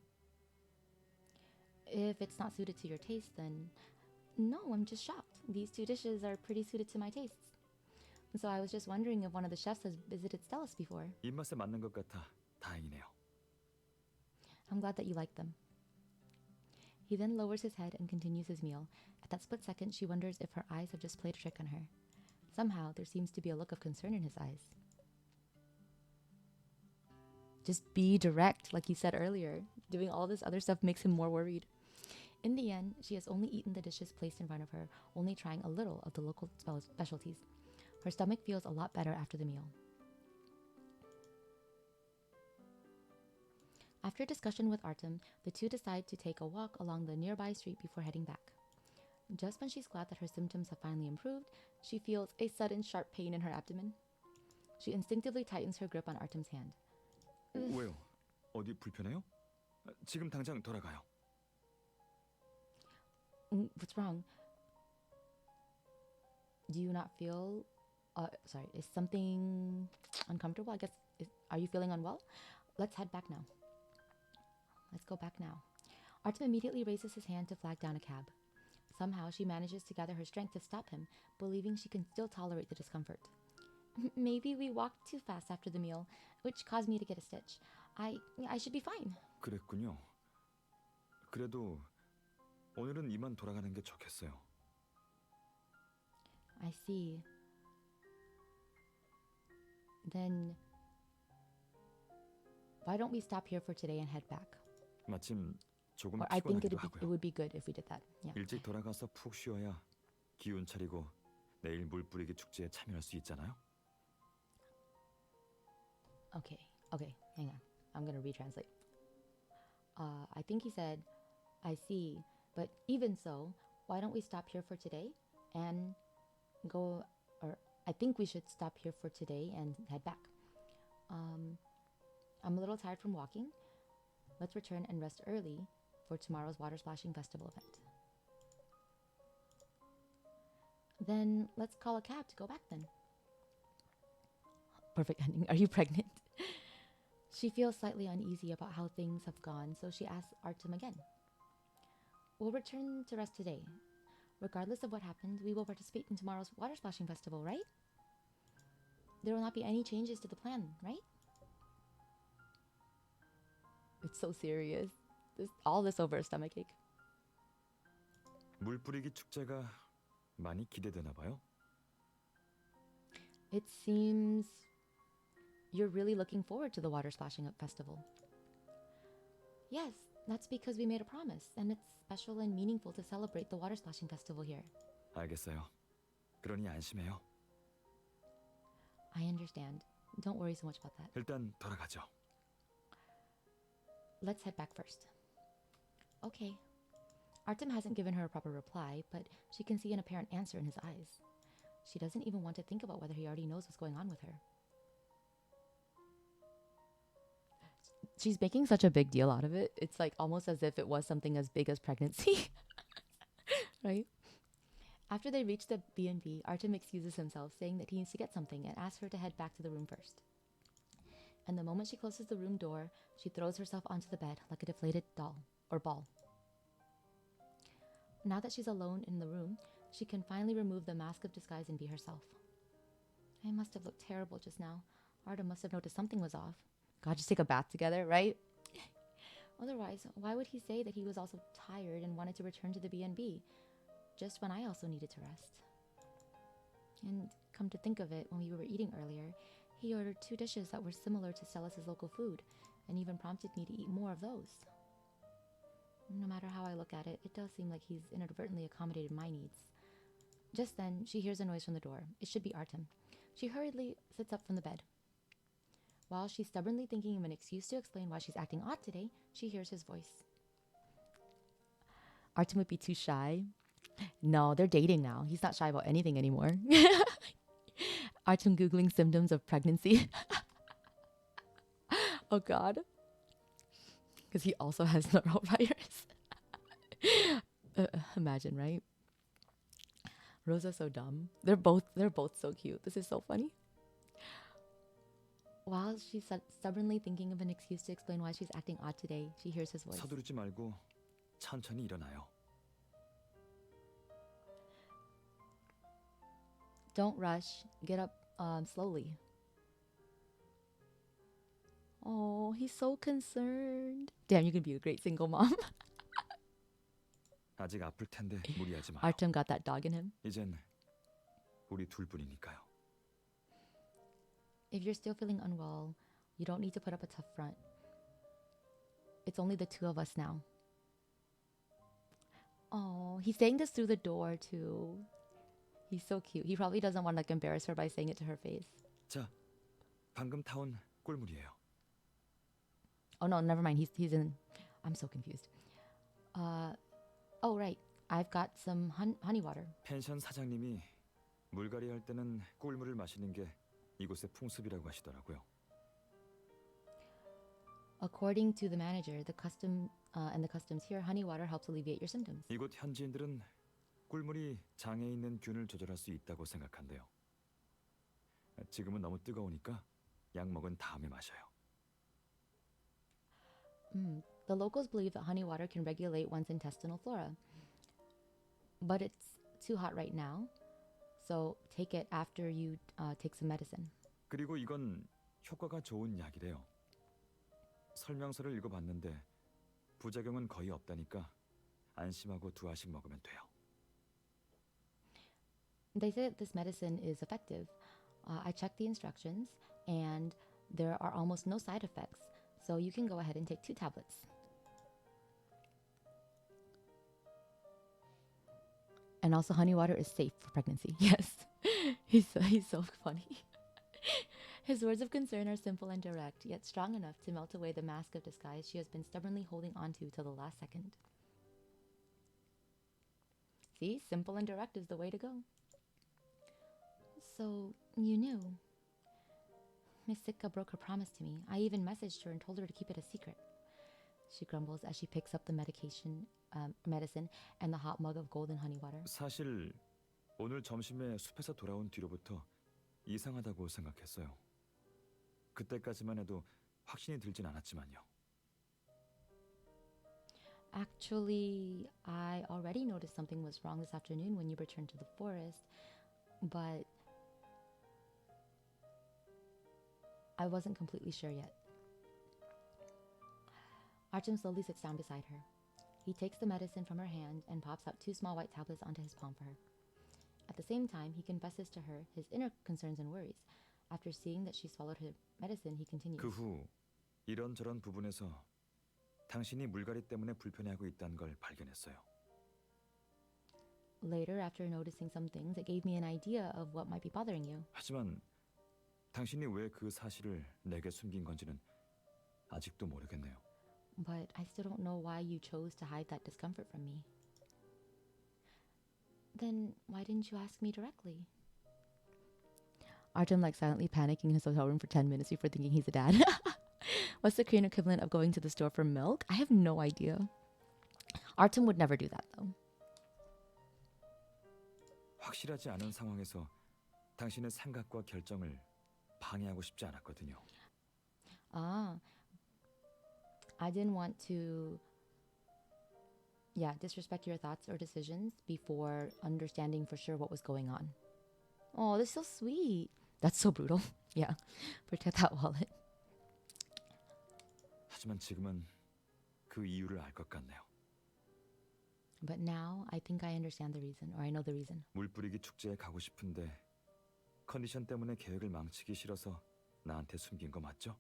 If it's not suited to your taste, then no, I'm just shocked. These 2 dishes are pretty suited to my tastes. So I was just wondering if one of the chefs has visited Stella's before. 입맛에 맞는 것 같아 다행이네요. I'm glad that you like them. He then lowers his head and continues his meal. At that split second, she wonders if her eyes have just played a trick on her. Somehow, there seems to be a look of concern in his eyes. Just be direct, like you said earlier. Doing all this other stuff makes him more worried. In the end, she has only eaten the dishes placed in front of her, only trying a little of the local specialties. Her stomach feels a lot better after the meal. After discussion with Artem, the 2 decide to take a walk along the nearby street before heading back. Just when she's glad that her symptoms have finally improved, she feels a sudden sharp pain in her abdomen. She instinctively tightens her grip on Artem's hand. 왜요? 어디 불편해요? 지금 당장 돌아가요. What's wrong? Do you not feel... sorry, is something uncomfortable? I guess, are you feeling unwell? Let's head back now. Let's go back now. Artem immediately raises his hand to flag down a cab. Somehow, she manages to gather her strength to stop him, believing she can still tolerate the discomfort. Maybe we walked too fast after the meal, which caused me to get a stitch. I should be fine. 그랬군요. 그래도 오늘은 이만 돌아가는 게 좋겠어요. I see. Then why don't we stop here for today and head back? 마침 조금 Or I think 피곤하기도 it 하고요. would be good if we did that. Yeah. 일찍 돌아가서 푹 쉬어야 기운 차리고 내일 물 뿌리기 축제에 참여할 수 있잖아요. Okay. Okay. Hang on. I'm gonna retranslate. I think he said, "I see, but even so, why don't we stop here for today and go?" Or I think we should stop here for today and head back. I'm a little tired from walking. Let's return and rest early for tomorrow's water splashing festival event. Then let's call a cab to go back then. Perfect ending. Are you pregnant? She feels slightly uneasy about how things have gone, so she asks Artem again. We'll return to rest today. Regardless of what happened, we will participate in tomorrow's water splashing festival, right? There will not be any changes to the plan, right? It's so serious. All this over a stomachache. 물 뿌리기 축제가 많이 기대되나 봐요. It seems you're really looking forward to the water splashing up festival. Yes, that's because we made a promise, and it's special and meaningful to celebrate the water splashing festival here. 알겠어요. 그러니 안심해요. I understand. Don't worry so much about that. 일단 돌아가죠. Let's head back first. Okay. Artem hasn't given her a proper reply, but she can see an apparent answer in his eyes. She doesn't even want to think about whether he already knows what's going on with her. She's making such a big deal out of it. It's like almost as if it was something as big as pregnancy. Right? After they reach the B&B, Artem excuses himself, saying that he needs to get something and asks her to head back to the room first. And the moment she closes the room door, she throws herself onto the bed like a deflated doll or ball. Now that she's alone in the room, she can finally remove the mask of disguise and be herself. I must have looked terrible just now. Artem must have noticed something was off. God, just take a bath together, right? Otherwise, why would he say that he was also tired and wanted to return to the B&B, just when I also needed to rest? And come to think of it, when we were eating earlier, he ordered 2 dishes that were similar to Stelis' local food, and even prompted me to eat more of those. No matter how I look at it, it does seem like he's inadvertently accommodated my needs. Just then, she hears a noise from the door. It should be Artem. She hurriedly sits up from the bed. While she's stubbornly thinking of an excuse to explain why she's acting odd today, she hears his voice. Artem would be too shy. No, they're dating now. He's not shy about anything anymore. Artem Googling symptoms of pregnancy. Oh God. Because he also has norovirus. Imagine, right? Rosa's so dumb. They're both so cute. This is so funny. While she's stubbornly thinking of an excuse to explain why she's acting odd today, she hears his voice. 서두르지 말고 천천히 일어나요. Don't rush. Get up slowly. Oh, he's so concerned. Damn, you could be a great single mom. 아직 아플 텐데 무리하지 마요. Artem got that dog in him. 이젠 우리 둘뿐이니까요. If you're still feeling unwell, you don't need to put up a tough front. It's only the 2 of us now. Oh, he's saying this through the door too. He's so cute. He probably doesn't want to embarrass her by saying it to her face. 자, 방금 타온 꿀물이에요. Oh no, never mind. He's in. I'm so confused. Oh right. I've got some honey water. 펜션 사장님이 물갈이 할 때는 꿀물을 마시는 게 이곳의 풍습이라고 하시더라고요. According to the manager, the customs here, honey water helps alleviate your symptoms. 이곳 현지인들은 꿀물이 장에 있는 균을 조절할 수 있다고 생각한대요. 지금은 너무 뜨거우니까 약 먹은 다음에 마셔요. The locals believe that honey water can regulate one's intestinal flora. But it's too hot right now, so take it after you take some medicine. 그리고 이건 효과가 좋은 약이래요. 설명서를 읽어봤는데 부작용은 거의 없다니까 안심하고 2알씩 먹으면 돼요. They say that this medicine is effective. I checked the instructions, and there are almost no side effects, so you can go ahead and take 2 tablets. And also, honey water is safe for pregnancy. Yes, he's so funny. His words of concern are simple and direct, yet strong enough to melt away the mask of disguise she has been stubbornly holding onto till the last second. See, simple and direct is the way to go. So, you knew. Miss Sitka broke her promise to me. I even messaged her and told her to keep it a secret. She grumbles as she picks up the medicine and the hot mug of golden honey water. 사실 오늘 점심에 숲에서 돌아온 뒤로부터 이상하다고 생각했어요. 그때까지만 해도 확신이 들진 않았지만요. Actually, I already noticed something was wrong this afternoon when you returned to the forest, but I wasn't completely sure yet. Artem slowly sits down beside her. He takes the medicine from her hand and pops out 2 small white tablets onto his palm for her. At the same time, he confesses to her his inner concerns and worries. After seeing that she swallowed her medicine, he continues. 그 후 이런저런 부분에서 당신이 물갈이 때문에 불편해하고 있다는 걸 발견했어요. Later, after noticing some things, it gave me an idea of what might be bothering you. 하지만 당신이 왜 그 사실을 내게 숨긴 건지는 아직도 모르겠네요. But I still don't know why you chose to hide that discomfort from me. Then why didn't you ask me directly? Artem silently panicking in his hotel room for 10 minutes before thinking he's a dad. What's the Korean equivalent of going to the store for milk? I have no idea. Artem would never do that though. 확실하지 않은 상황에서 당신의 생각과 결정을 방해하고 싶지 않았거든요. I didn't want to disrespect your thoughts or decisions before understanding for sure what was going on. Oh, this is so sweet. That's so brutal. Yeah, protect that wallet. 하지만 지금은 그 이유를 알 것 같네요. But now I think I understand the reason, or I know the reason. 물뿌리기 축제에 가고 싶은데 컨디션 때문에 계획을 망치기 싫어서 나한테 숨긴 거 맞죠?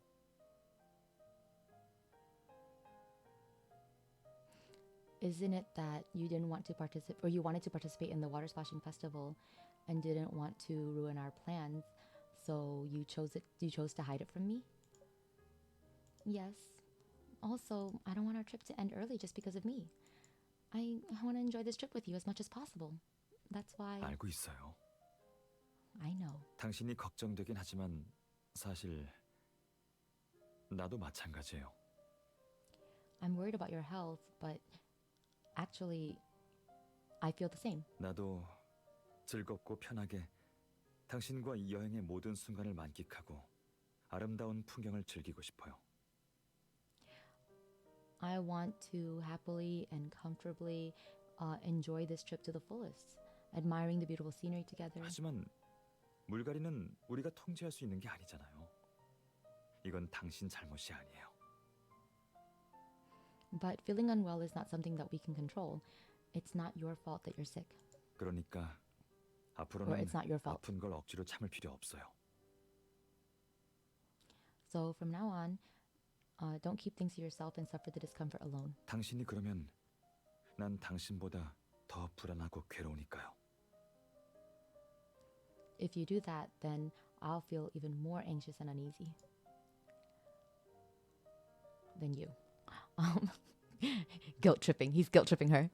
Isn't it that you didn't want to participate, or you wanted to participate in the water splashing festival and didn't want to ruin our plans, so you chose to hide it from me? Yes. Also, I don't want our trip to end early just because of me. I want to enjoy this trip with you as much as possible. That's why... 알고 있어요. I know. 당신이 걱정되긴 하지만 사실 나도 마찬가지예요. I'm worried about your health, but actually, I feel the same. 나도 즐겁고 편하게 당신과 이 여행의 모든 순간을 만끽하고 아름다운 풍경을 즐기고 싶어요. I want to happily and comfortably enjoy this trip to the fullest, admiring the beautiful scenery together. 하지만 물갈이는 우리가 통제할 수 있는 게 아니잖아요. 이건 당신 잘못이 아니에요. But feeling unwell is not something that we can control. It's not your fault that you're sick. 그러니까 Or 앞으로는 it's not your fault. 아픈 걸 억지로 참을 필요 없어요. So from now on, don't keep things to yourself and suffer the discomfort alone. 당신이 그러면 난 당신보다 더 불안하고 괴로우니까요. If you do that, then I'll feel even more anxious and uneasy than you. Guilt tripping. He's guilt tripping her.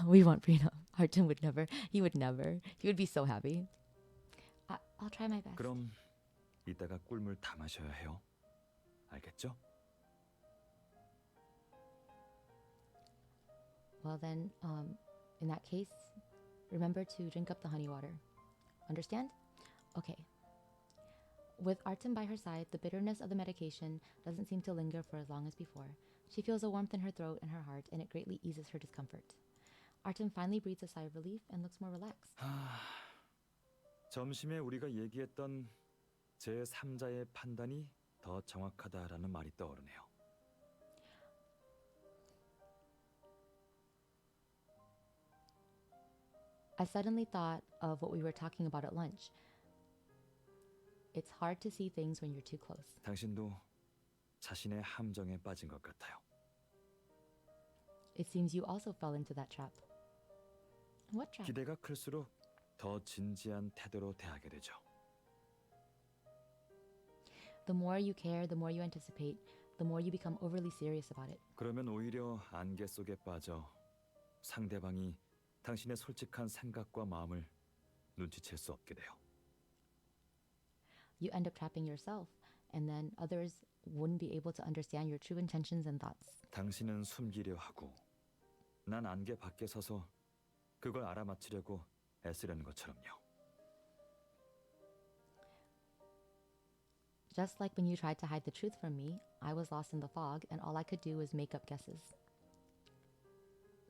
We want prenup. Artem would never. He would never. He would be so happy. I'll try my best. 그럼 이따가 꿀물 다 마셔야 해요. 알겠죠? Well then, in that case, remember to drink up the honey water. Understand? Okay. With Artem by her side, the bitterness of the medication doesn't seem to linger for as long as before. She feels a warmth in her throat and her heart, and it greatly eases her discomfort. Artem finally breathes a sigh of relief and looks more relaxed. 점심에 우리가 얘기했던 제3자의 판단이 더 정확하다라는 말이 떠오르네요. I suddenly thought of what we were talking about at lunch. It's hard to see things when you're too close. 당신도 자신의 함정에 빠진 것 같아요. It seems you also fell into that trap. What trap? 기대가 클수록 더 진지한 태도로 대하게 되죠. The more you care, the more you anticipate, the more you become overly serious about it. 그러면 오히려 안개 속에 빠져 상대방이 당신의 솔직한 생각과 마음을 눈치챌 수 없게 돼요. You end up trapping yourself, and then others wouldn't be able to understand your true intentions and thoughts. 당신은 숨기려 하고 난 안개 밖에 서서 그걸 알아맞히려고 애쓰려는 것처럼요. Just like when you tried to hide the truth from me, I was lost in the fog, and all I could do was make up guesses.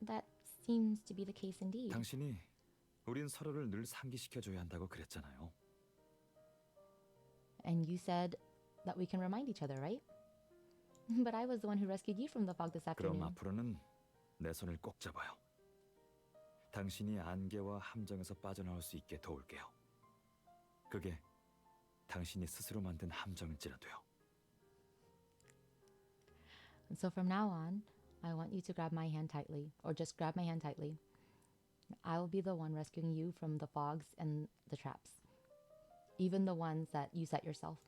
That seems to be the case indeed. 당신이 우린 서로를 늘 상기시켜줘야 한다고 그랬잖아요. And you said that we can remind each other, right? But I was the one who rescued you from the fog this 그럼 afternoon. 앞으로는 내 손을 꼭 잡아요. 당신이 안개와 함정에서 빠져나올 수 있게 도울게요. 그게 당신이 스스로 만든 함정일지라도요. And so from now on, I want you to grab my hand tightly, or just grab my hand tightly. I will be the one rescuing you from the fogs and the traps, even the ones that you set yourself.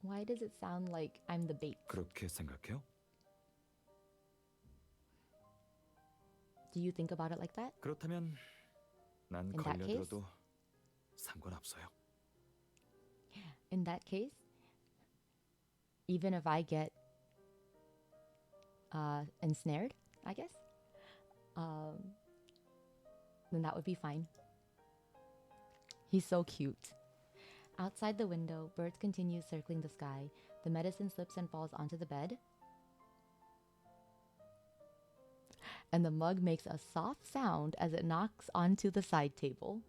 Why does it sound like I'm the bait? 그렇게 생각해요? Do you think about it like that? 그렇다면 난 In that case? 걸려들어도 상관없어요. In that case, even if I get ensnared, I guess, then that would be fine. He's so cute. Outside the window, birds continue circling the sky. The medicine slips and falls onto the bed. And the mug makes a soft sound as it knocks onto the side table.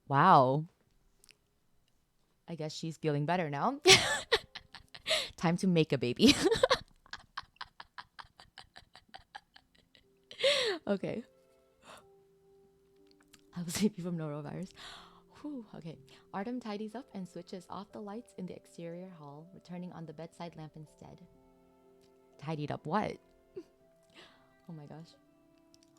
Wow. I guess she's feeling better now. Time to make a baby. Okay. I was sleepy from norovirus. Whew, okay. Artem tidies up and switches off the lights in the exterior hall, returning on the bedside lamp instead. Tidied up what? Oh my gosh.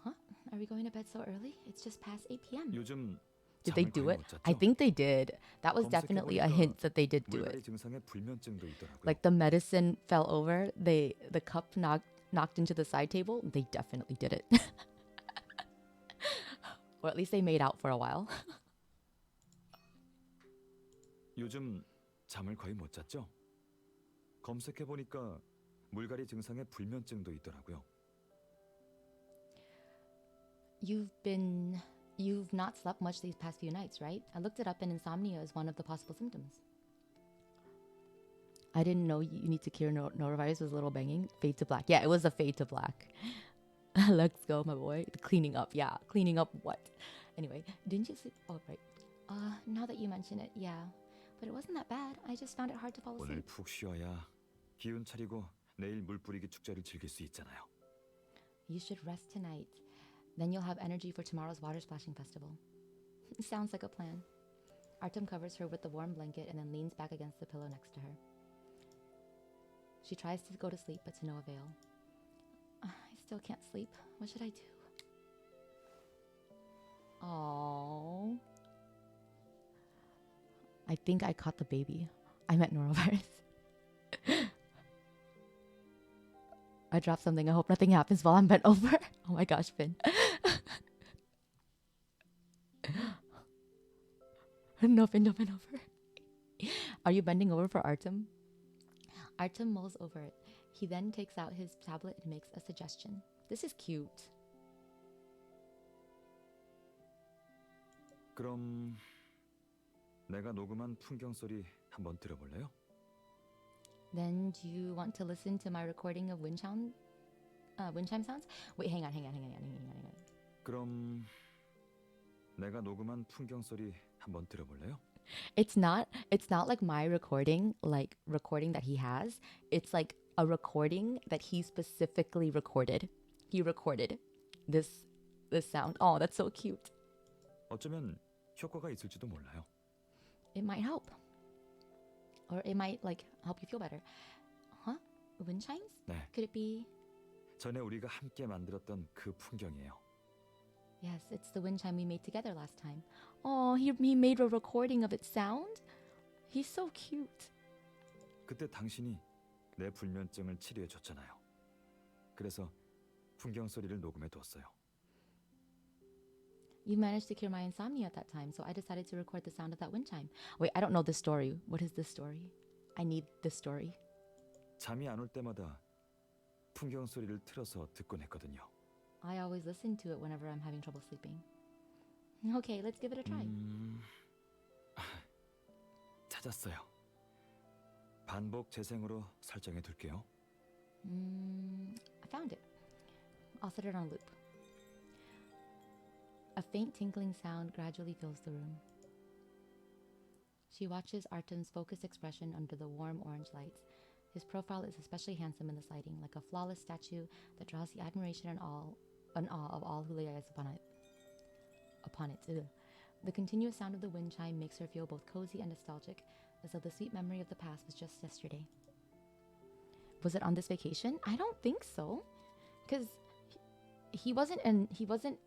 Huh? Are we going to bed so early? It's just past 8 p.m. 요즘 Did they 잠을 do 거의 it? 못 잤죠? I think they did. That was definitely a hint that they did do 물갈이 it. 증상에 불면증도 있더라고요. Like the medicine fell over, the cup knocked into the side table. They definitely did it. Or at least they made out for a while. 요즘 잠을 거의 못 잤죠? 검색해 보니까 물갈이 증상에 불면증도 있더라고요. You've not slept much these past few nights, right? I looked it up and insomnia is one of the possible symptoms. I didn't know you need to cure norovirus was a little banging. Fade to black. Yeah, it was a fade to black. Let's go, my boy. The cleaning up. Yeah, cleaning up what? Anyway, didn't you sleep? Oh, right. Now that you mention it, yeah. But it wasn't that bad. I just found it hard to fall 오늘 asleep. 푹 쉬어야 기운 차리고 내일 물 뿌리기 축제를 즐길 수 있잖아요. You should rest tonight. Then you'll have energy for tomorrow's water splashing festival. Sounds like a plan. Artem covers her with the warm blanket and then leans back against the pillow next to her. She tries to go to sleep, but to no avail. I still can't sleep. What should I do? Oh. I think I caught the baby. I meant norovirus. I dropped something. I hope nothing happens while I'm bent over. Oh my gosh, Finn. No, Finn, don't bend over. Are you bending over for Artem? Artem mulls over it. He then takes out his tablet and makes a suggestion. This is cute. 그럼 내가 녹음한 풍경 소리 한번 들어볼래요? Then do you want to listen to my recording of wind chime sounds? Wait, hang on. 그럼 내가 녹음한 풍경 소리 한번 들어볼래요? It's not like my recording, like recording that he has. It's like a recording that he specifically recorded. He recorded this sound. Oh, that's so cute. 어쩌면 효과가 있을지도 몰라요. It might help. Or it might like help you feel better. Huh? Wind chimes? 네, Could it be? 전에 우리가 함께 만들었던 그 풍경이에요. Yes, it's the wind chime we made together last time. Oh, he made a recording of its sound? He's so cute. 그때 당신이 내 불면증을 치료해 줬잖아요. 그래서 풍경 소리를 녹음해 뒀어요. You managed to cure my insomnia at that time, so I decided to record the sound of that wind chime. Wait, I don't know this story. What is this story? I need this story. 잠이 안 올 때마다 풍경 소리를 틀어서 듣곤 했거든요. I always listen to it whenever I'm having trouble sleeping. Okay, let's give it a try. 찾았어요. 반복 재생으로 설정해 둘게요. I found it. I'll set it on loop. A faint tinkling sound gradually fills the room. She watches Artem's focused expression under the warm orange lights. His profile is especially handsome in this lighting, like a flawless statue that draws the admiration and awe of all who lay eyes upon it. Ugh. The continuous sound of the wind chime makes her feel both cozy and nostalgic, as though the sweet memory of the past was just yesterday. Was it on this vacation? I don't think so, because he wasn't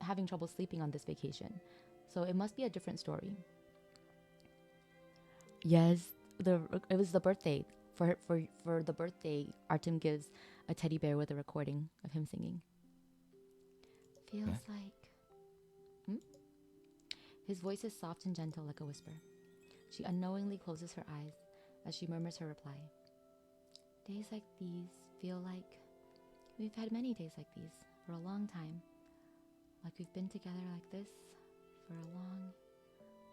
having trouble sleeping on this vacation, so it must be a different story. Yes, it was the birthday. For the birthday, Artem gives a teddy bear with a recording of him singing. Feels like... His voice is soft and gentle like a whisper. She unknowingly closes her eyes as she murmurs her reply. Days like these feel like... We've had many days like these for a long time. Like we've been together like this for a long,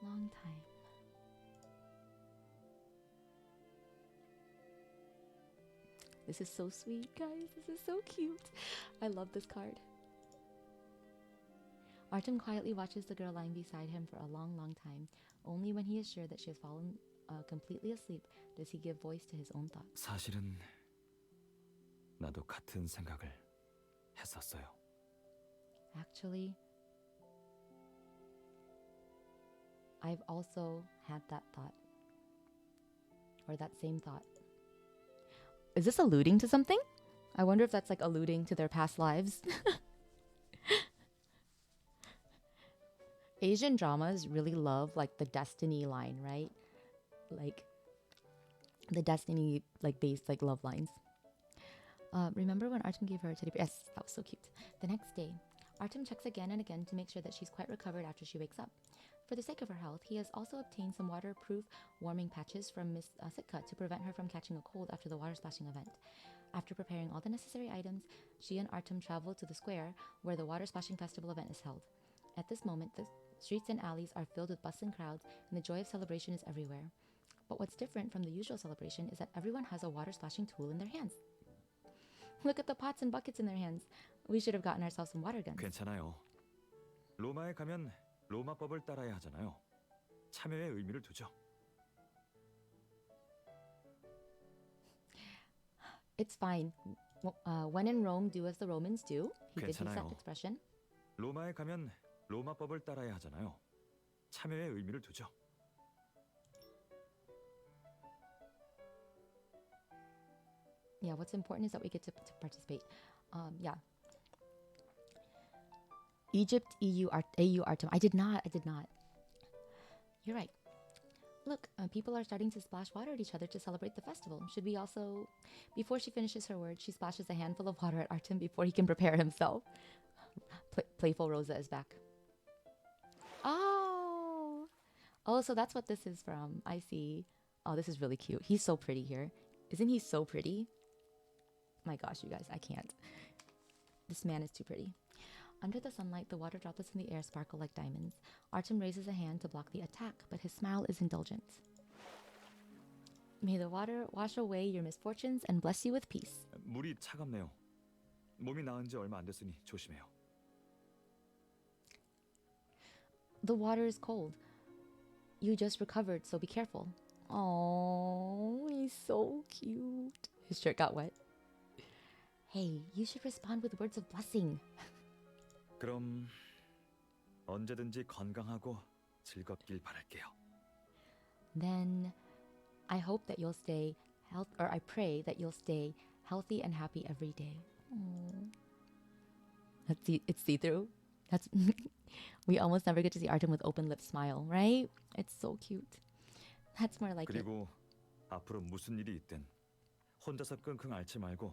long time. This is so sweet, guys. This is so cute. I love this card. Artem quietly watches the girl lying beside him for a long, long time. Only when he is sure that she has fallen completely asleep does he give voice to his own thoughts. 사실은 나도 같은 생각을 했었어요. Actually, I've also had that thought. Or that same thought. Is this alluding to something? I wonder if that's like alluding to their past lives. Asian dramas really love like the destiny line, right? Like the destiny like based like love lines. Remember when Artem gave her a teddy bear? Yes, that was so cute. The next day, Artem checks again and again to make sure that she's quite recovered after she wakes up. For the sake of her health, he has also obtained some waterproof warming patches from Miss Sitka to prevent her from catching a cold after the water splashing event. After preparing all the necessary items, she and Artem travel to the square where the water splashing festival event is held. At this moment, the streets and alleys are filled with bustling crowds and the joy of celebration is everywhere. But what's different from the usual celebration is that everyone has a water splashing tool in their hands. Look at the pots and buckets in their hands. We should have gotten ourselves some water guns. 괜찮아요. 로마에 가면 로마법을 따라야 하잖아요. 참여의 의미를 두죠. It's fine. When in Rome, do as the Romans do. He did use that 괜찮아요. expression. 로마에 가면 로마법을 따라야 하잖아요. 참여의 의미를 두죠. Yeah, what's important is that we get to participate. Yeah. Egypt, AU, Artem. I did not. You're right. Look, people are starting to splash water at each other to celebrate the festival. Should we also... Before she finishes her words, she splashes a handful of water at Artem before he can prepare himself. Playful Rosa is back. Oh! Oh, so that's what this is from. I see. Oh, this is really cute. He's so pretty here. Isn't he so pretty? My gosh, you guys, I can't. This man is too pretty. Under the sunlight, the water droplets in the air sparkle like diamonds. Artem raises a hand to block the attack, but his smile is indulgent. May the water wash away your misfortunes and bless you with peace. 물이 차갑네요. 몸이 나은 지 얼마 안 됐으니 조심해요. The water is cold. You just recovered, so be careful. Oh, he's so cute. His shirt got wet. Hey, you should respond with words of blessing. 그럼 언제든지 건강하고 즐겁길 바랄게요. Then I hope that you'll stay or I pray that you'll stay healthy and happy every day. Aw. It's see-through. That's we almost never get to see Artem with open lips smile, right? It's so cute. That's more like it. 그리고 앞으로 무슨 일이 있든 혼자서 끙끙 앓지 말고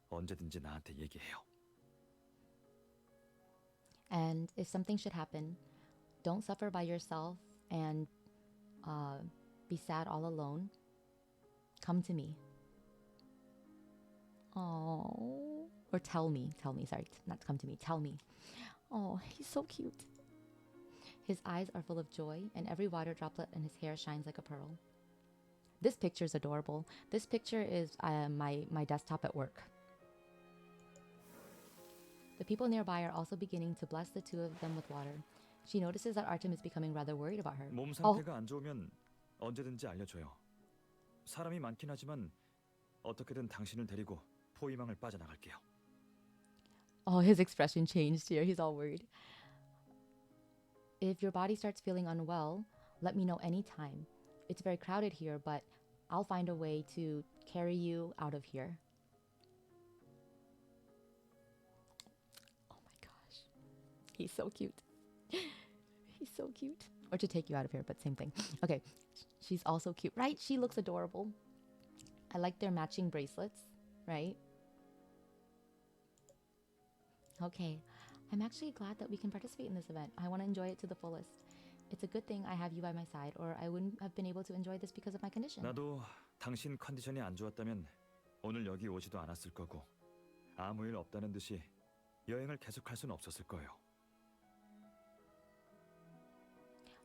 언제든지 나한테 얘기해요. And if something should happen, don't suffer by yourself and be sad all alone. Come to me. Oh, or tell me. Sorry, not come to me. Tell me. Oh, he's so cute. His eyes are full of joy, and every water droplet in his hair shines like a pearl. This picture is adorable. This picture is my desktop at work. The people nearby are also beginning to bless the two of them with water. She notices that Artem is becoming rather worried about her. 몸 상태가 안 좋으면 언제든지 알려줘요. 사람이 많긴 하지만 어떻게든 당신을 데리고 포위망을 빠져나갈게요. Oh, his expression changed here. He's all worried. If your body starts feeling unwell, let me know anytime. It's very crowded here, but I'll find a way to carry you out of here. Oh my gosh. He's so cute. He's so cute. Or to take you out of here, but same thing. Okay. She's also cute, right? She looks adorable. I like their matching bracelets, right? Okay. I'm actually glad that we can participate in this event. I want to enjoy it to the fullest. It's a good thing I have you by my side, or I wouldn't have been able to enjoy this because of my condition. 나도 당신 컨디션이 안 좋았다면 오늘 여기 오지도 않았을 거고 아무 일 없다는 듯이 여행을 계속할 수는 없었을 거예요.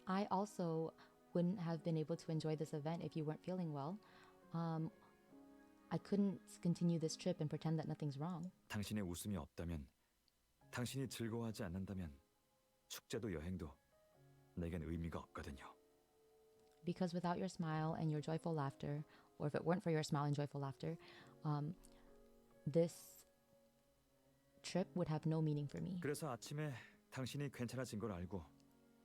I also wouldn't have been able to enjoy this event if you weren't feeling well. I couldn't continue this trip and pretend that nothing's wrong. 당신의 웃음이 없다면, 당신이 즐거워하지 않는다면 축제도 여행도 내겐 의미가 없거든요. Because without your smile and your joyful laughter, or if it weren't for your smile and joyful laughter, this trip would have no meaning for me. 그래서 아침에 당신이 괜찮아진 걸 알고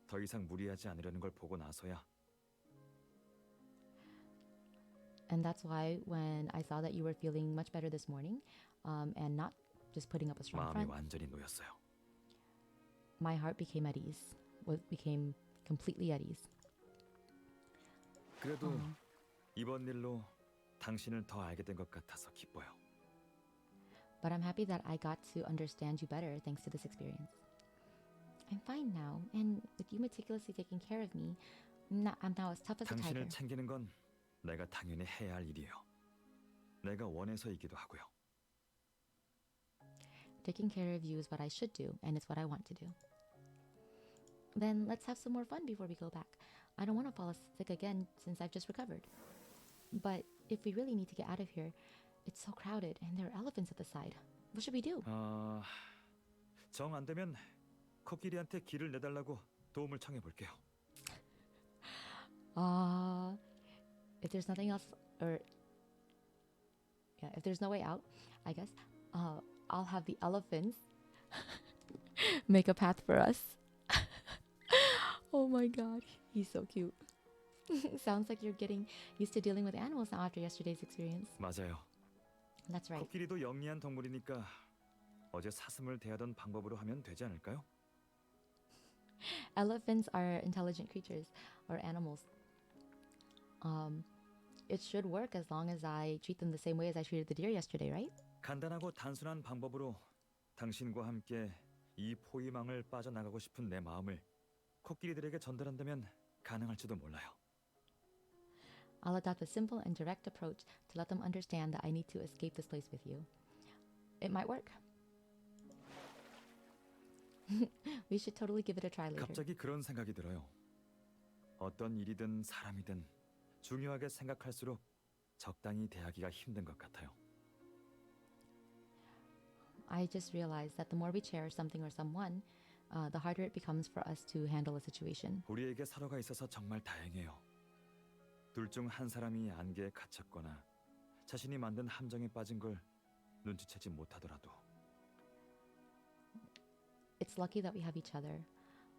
더 이상 무리하지 않으려는 걸 보고 나서야 And that's why when I saw that you were feeling much better this morning, and not just putting up a strong 마음이 front, 완전히 놓였어요. my heart became at ease. Became completely at ease. 그래도 이번 일로 당신을 더 알게 된 것 같아서 기뻐요. But I'm happy that I got to understand you better thanks to this experience. I'm fine now, and with you meticulously taking care of me, I'm now as tough as a tiger. 당신을 챙기는 건 내가 당연히 해야 할 일이에요. 내가 원해서이기도 하고요. Taking care of you is what I should do, and it's what I want to do. Then let's have some more fun before we go back. I don't want to fall sick again since I've just recovered. But if we really need to get out of here, it's so crowded and there are elephants at the side. What should we do? 정 안 되면 코끼리한테 길을 내달라고 도움을 청해 볼게요. If there's nothing else, or if there's no way out, I guess I'll have the elephants make a path for us. Oh my god, he's so cute. Sounds like you're getting used to dealing with animals now after yesterday's experience. 맞아요. That's right. 코끼리도 영리한 동물이니까 어제 사슴을 대하던 방법으로 하면 되지 않을까요? Elephants are intelligent creatures or animals. It should work as long as I treat them the same way as I treated the deer yesterday, right? 간단하고 단순한 방법으로 당신과 함께 이 포위망을 빠져나가고 싶은 내 마음을 코끼리들에게 전달한다면 가능할지도 몰라요. I'll adopt a simple and direct approach to let them understand that I need to escape this place with you. It might work. We should totally give it a try later. 갑자기 그런 생각이 들어요. 어떤 일이든 사람이든 중요하게 생각할수록 적당히 대하기가 힘든 것 같아요. I just realized that the more we cherish something or someone, the harder it becomes for us to handle a situation. 우리에게 서로가 있어서 정말 다행이에요. 둘 중 한 사람이 안개에 갇혔거나 자신이 만든 함정에 빠진 걸 눈치채지 못하더라도 It's lucky that we have each other.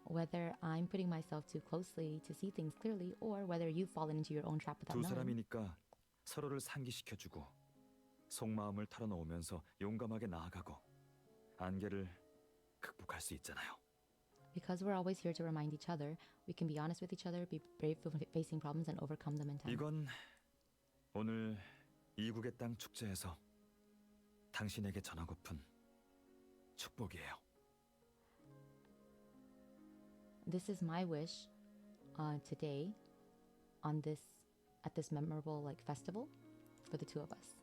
Whether I'm putting myself too closely to see things clearly, or whether you've fallen into your own trap without 두 knowing. 사람이니까 서로를 상기시켜주고 속마음을 털어놓으면서 용감하게 나아가고 안개를 극복할 수 있잖아요. Because we're always here to remind each other, we can be honest with each other, be brave for facing problems, and overcome them in time. 이건 오늘 이국의 땅 축제에서 당신에게 전하고픈 축복이에요. This is my wish today at this memorable festival for the two of us.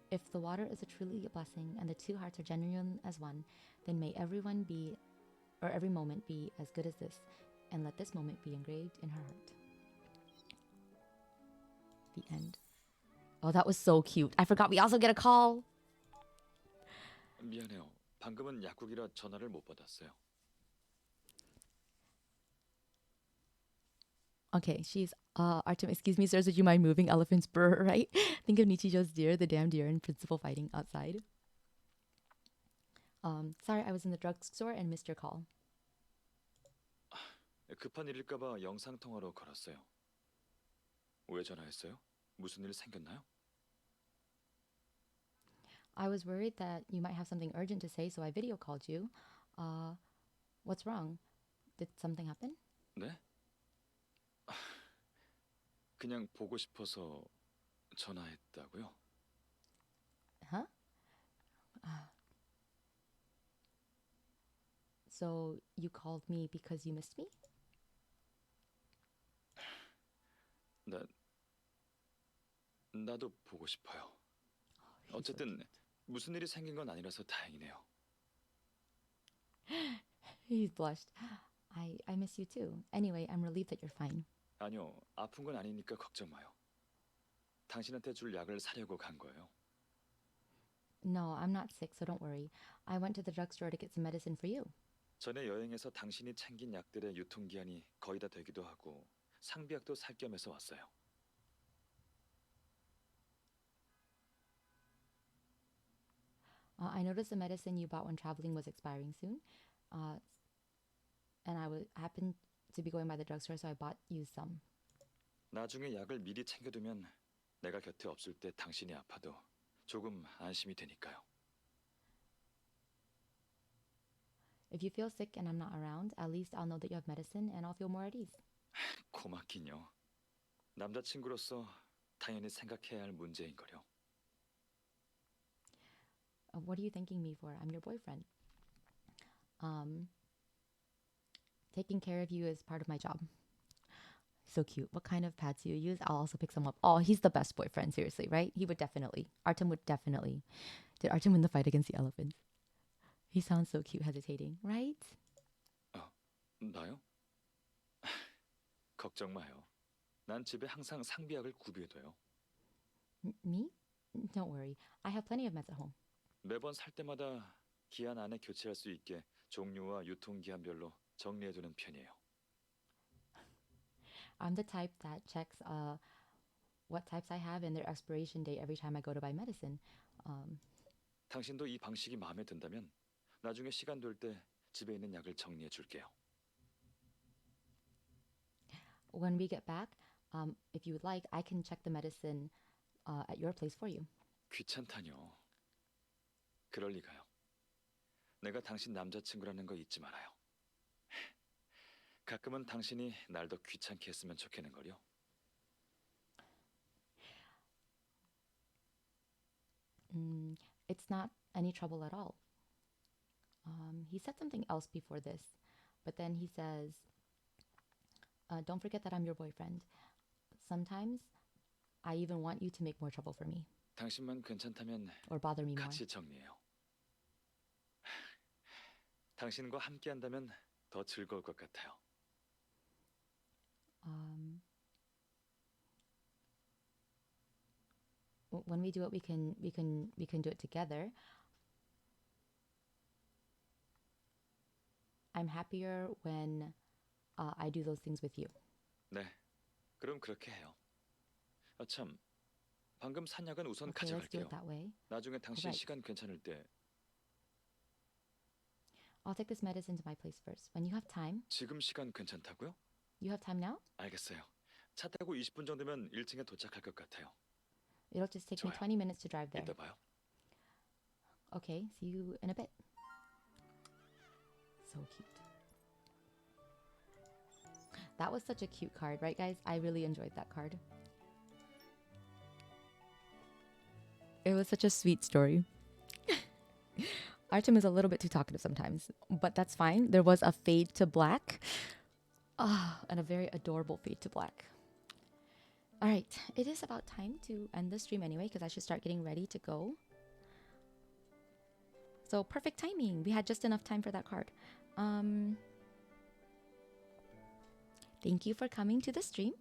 If the water is truly a blessing and the two hearts are genuine as one, then may every moment be as good as this, and let this moment be engraved in her heart. The end. Oh, that was so cute. I forgot we also get a call. 미안해요. 방금은 약국이라 전화를 못 받았어요. Okay, she's Artem, excuse me, sirs, would you mind moving elephant's burr, right? Think of Nichijo's deer, the damn deer, and principal fighting outside. Sorry, I was in the drugstore and missed your call. 급한 일일까봐 영상 통화로 걸었어요. 왜 전화했어요? 무슨 일 생겼나요? I was worried that you might have something urgent to say, so I video called you. What's wrong? Did something happen? 네? 그냥 보고 싶어서 전화했다고요? Huh? So you called me because you missed me? 나도 보고 싶어요. 어쨌든 무슨 일이 생긴 건 아니라서 다행이네요. He's blushed. I miss you too. Anyway, I'm relieved that you're fine. 아니요, 아픈 건 아니니까 걱정 마요. 당신한테 줄 약을 사려고 간 거예요. No, I'm not sick, so don't worry. I went to the drugstore to get some medicine for you. 전에 여행에서 당신이 챙긴 약들의 유통기한이 거의 다 되기도 하고 상비약도 살 겸해서 왔어요. I noticed the medicine you bought when traveling was expiring soon. And happened to be going by the drugstore, so I bought you some. 나중에 약을 미리 챙겨두면 내가 곁에 없을 때 당신이 아파도 조금 안심이 되니까요. If you feel sick and I'm not around, at least I'll know that you have medicine and I'll feel more at ease. 고맙긴요. 남자친구로서 당연히 생각해야 할 문제인걸요. What are you thanking me for? I'm your boyfriend. Taking care of you is part of my job. So cute. What kind of pads do you use? I'll also pick some up. Oh, he's the best boyfriend, seriously, right? He would definitely. Artem would definitely. Did Artem win the fight against the elephants? He sounds so cute hesitating, right? 나요? 걱정 마요. 난 집에 항상 상비약을 구비해둬요. Me? Don't worry. I have plenty of meds at home. 매번 살 때마다 기한 안에 교체할 수 있게 종류와 유통기한별로 정리해두는 편이에요. I'm the type that checks what types I have and their expiration date every time I go to buy medicine. 당신도 이 방식이 마음에 든다면 나중에 시간 될 때 집에 있는 약을 정리해 줄게요. When we get back, if you would like, I can check the medicine at your place for you. 귀찮다뇨. 그럴 리가요. 내가 당신 남자친구라는 거 잊지 말아요. 가끔은 당신이 날 더 귀찮게 했으면 좋겠는걸요. It's not any trouble at all. He said something else before this, but then he says, don't forget that I'm your boyfriend. Sometimes I even want you to make more trouble for me. 당신만 괜찮다면 Or bother me more. 같이 정리해요. 당신과 함께 한다면 더 즐거울 것 같아요. When we do it, we can do it together. I'm happier when I do those things with you. 네, 그럼 그렇게 해요. 참, 방금 산 약은 우선 Okay, let's do 가져갈게요. it that way. 나중에 당신 Alright. 시간 괜찮을 때 I'll take this medicine to my place first. When you have time, 지금 시간 괜찮다고요? you have time now? 알겠어요. 차 타고 20분 정도면 1층에 도착할 것 같아요. It'll just take me 좋아요. 20 minutes to drive there. 이따 봐요. Okay, see you in a bit. So cute. That was such a cute card, right, guys? I really enjoyed that card. It was such a sweet story. Artem is a little bit too talkative sometimes, but that's fine. There was a fade to black. And a very adorable fade to black. All right, it is about time to end the stream anyway, because I should start getting ready to go. So perfect timing. We had just enough time for that card. Thank you for coming to the stream.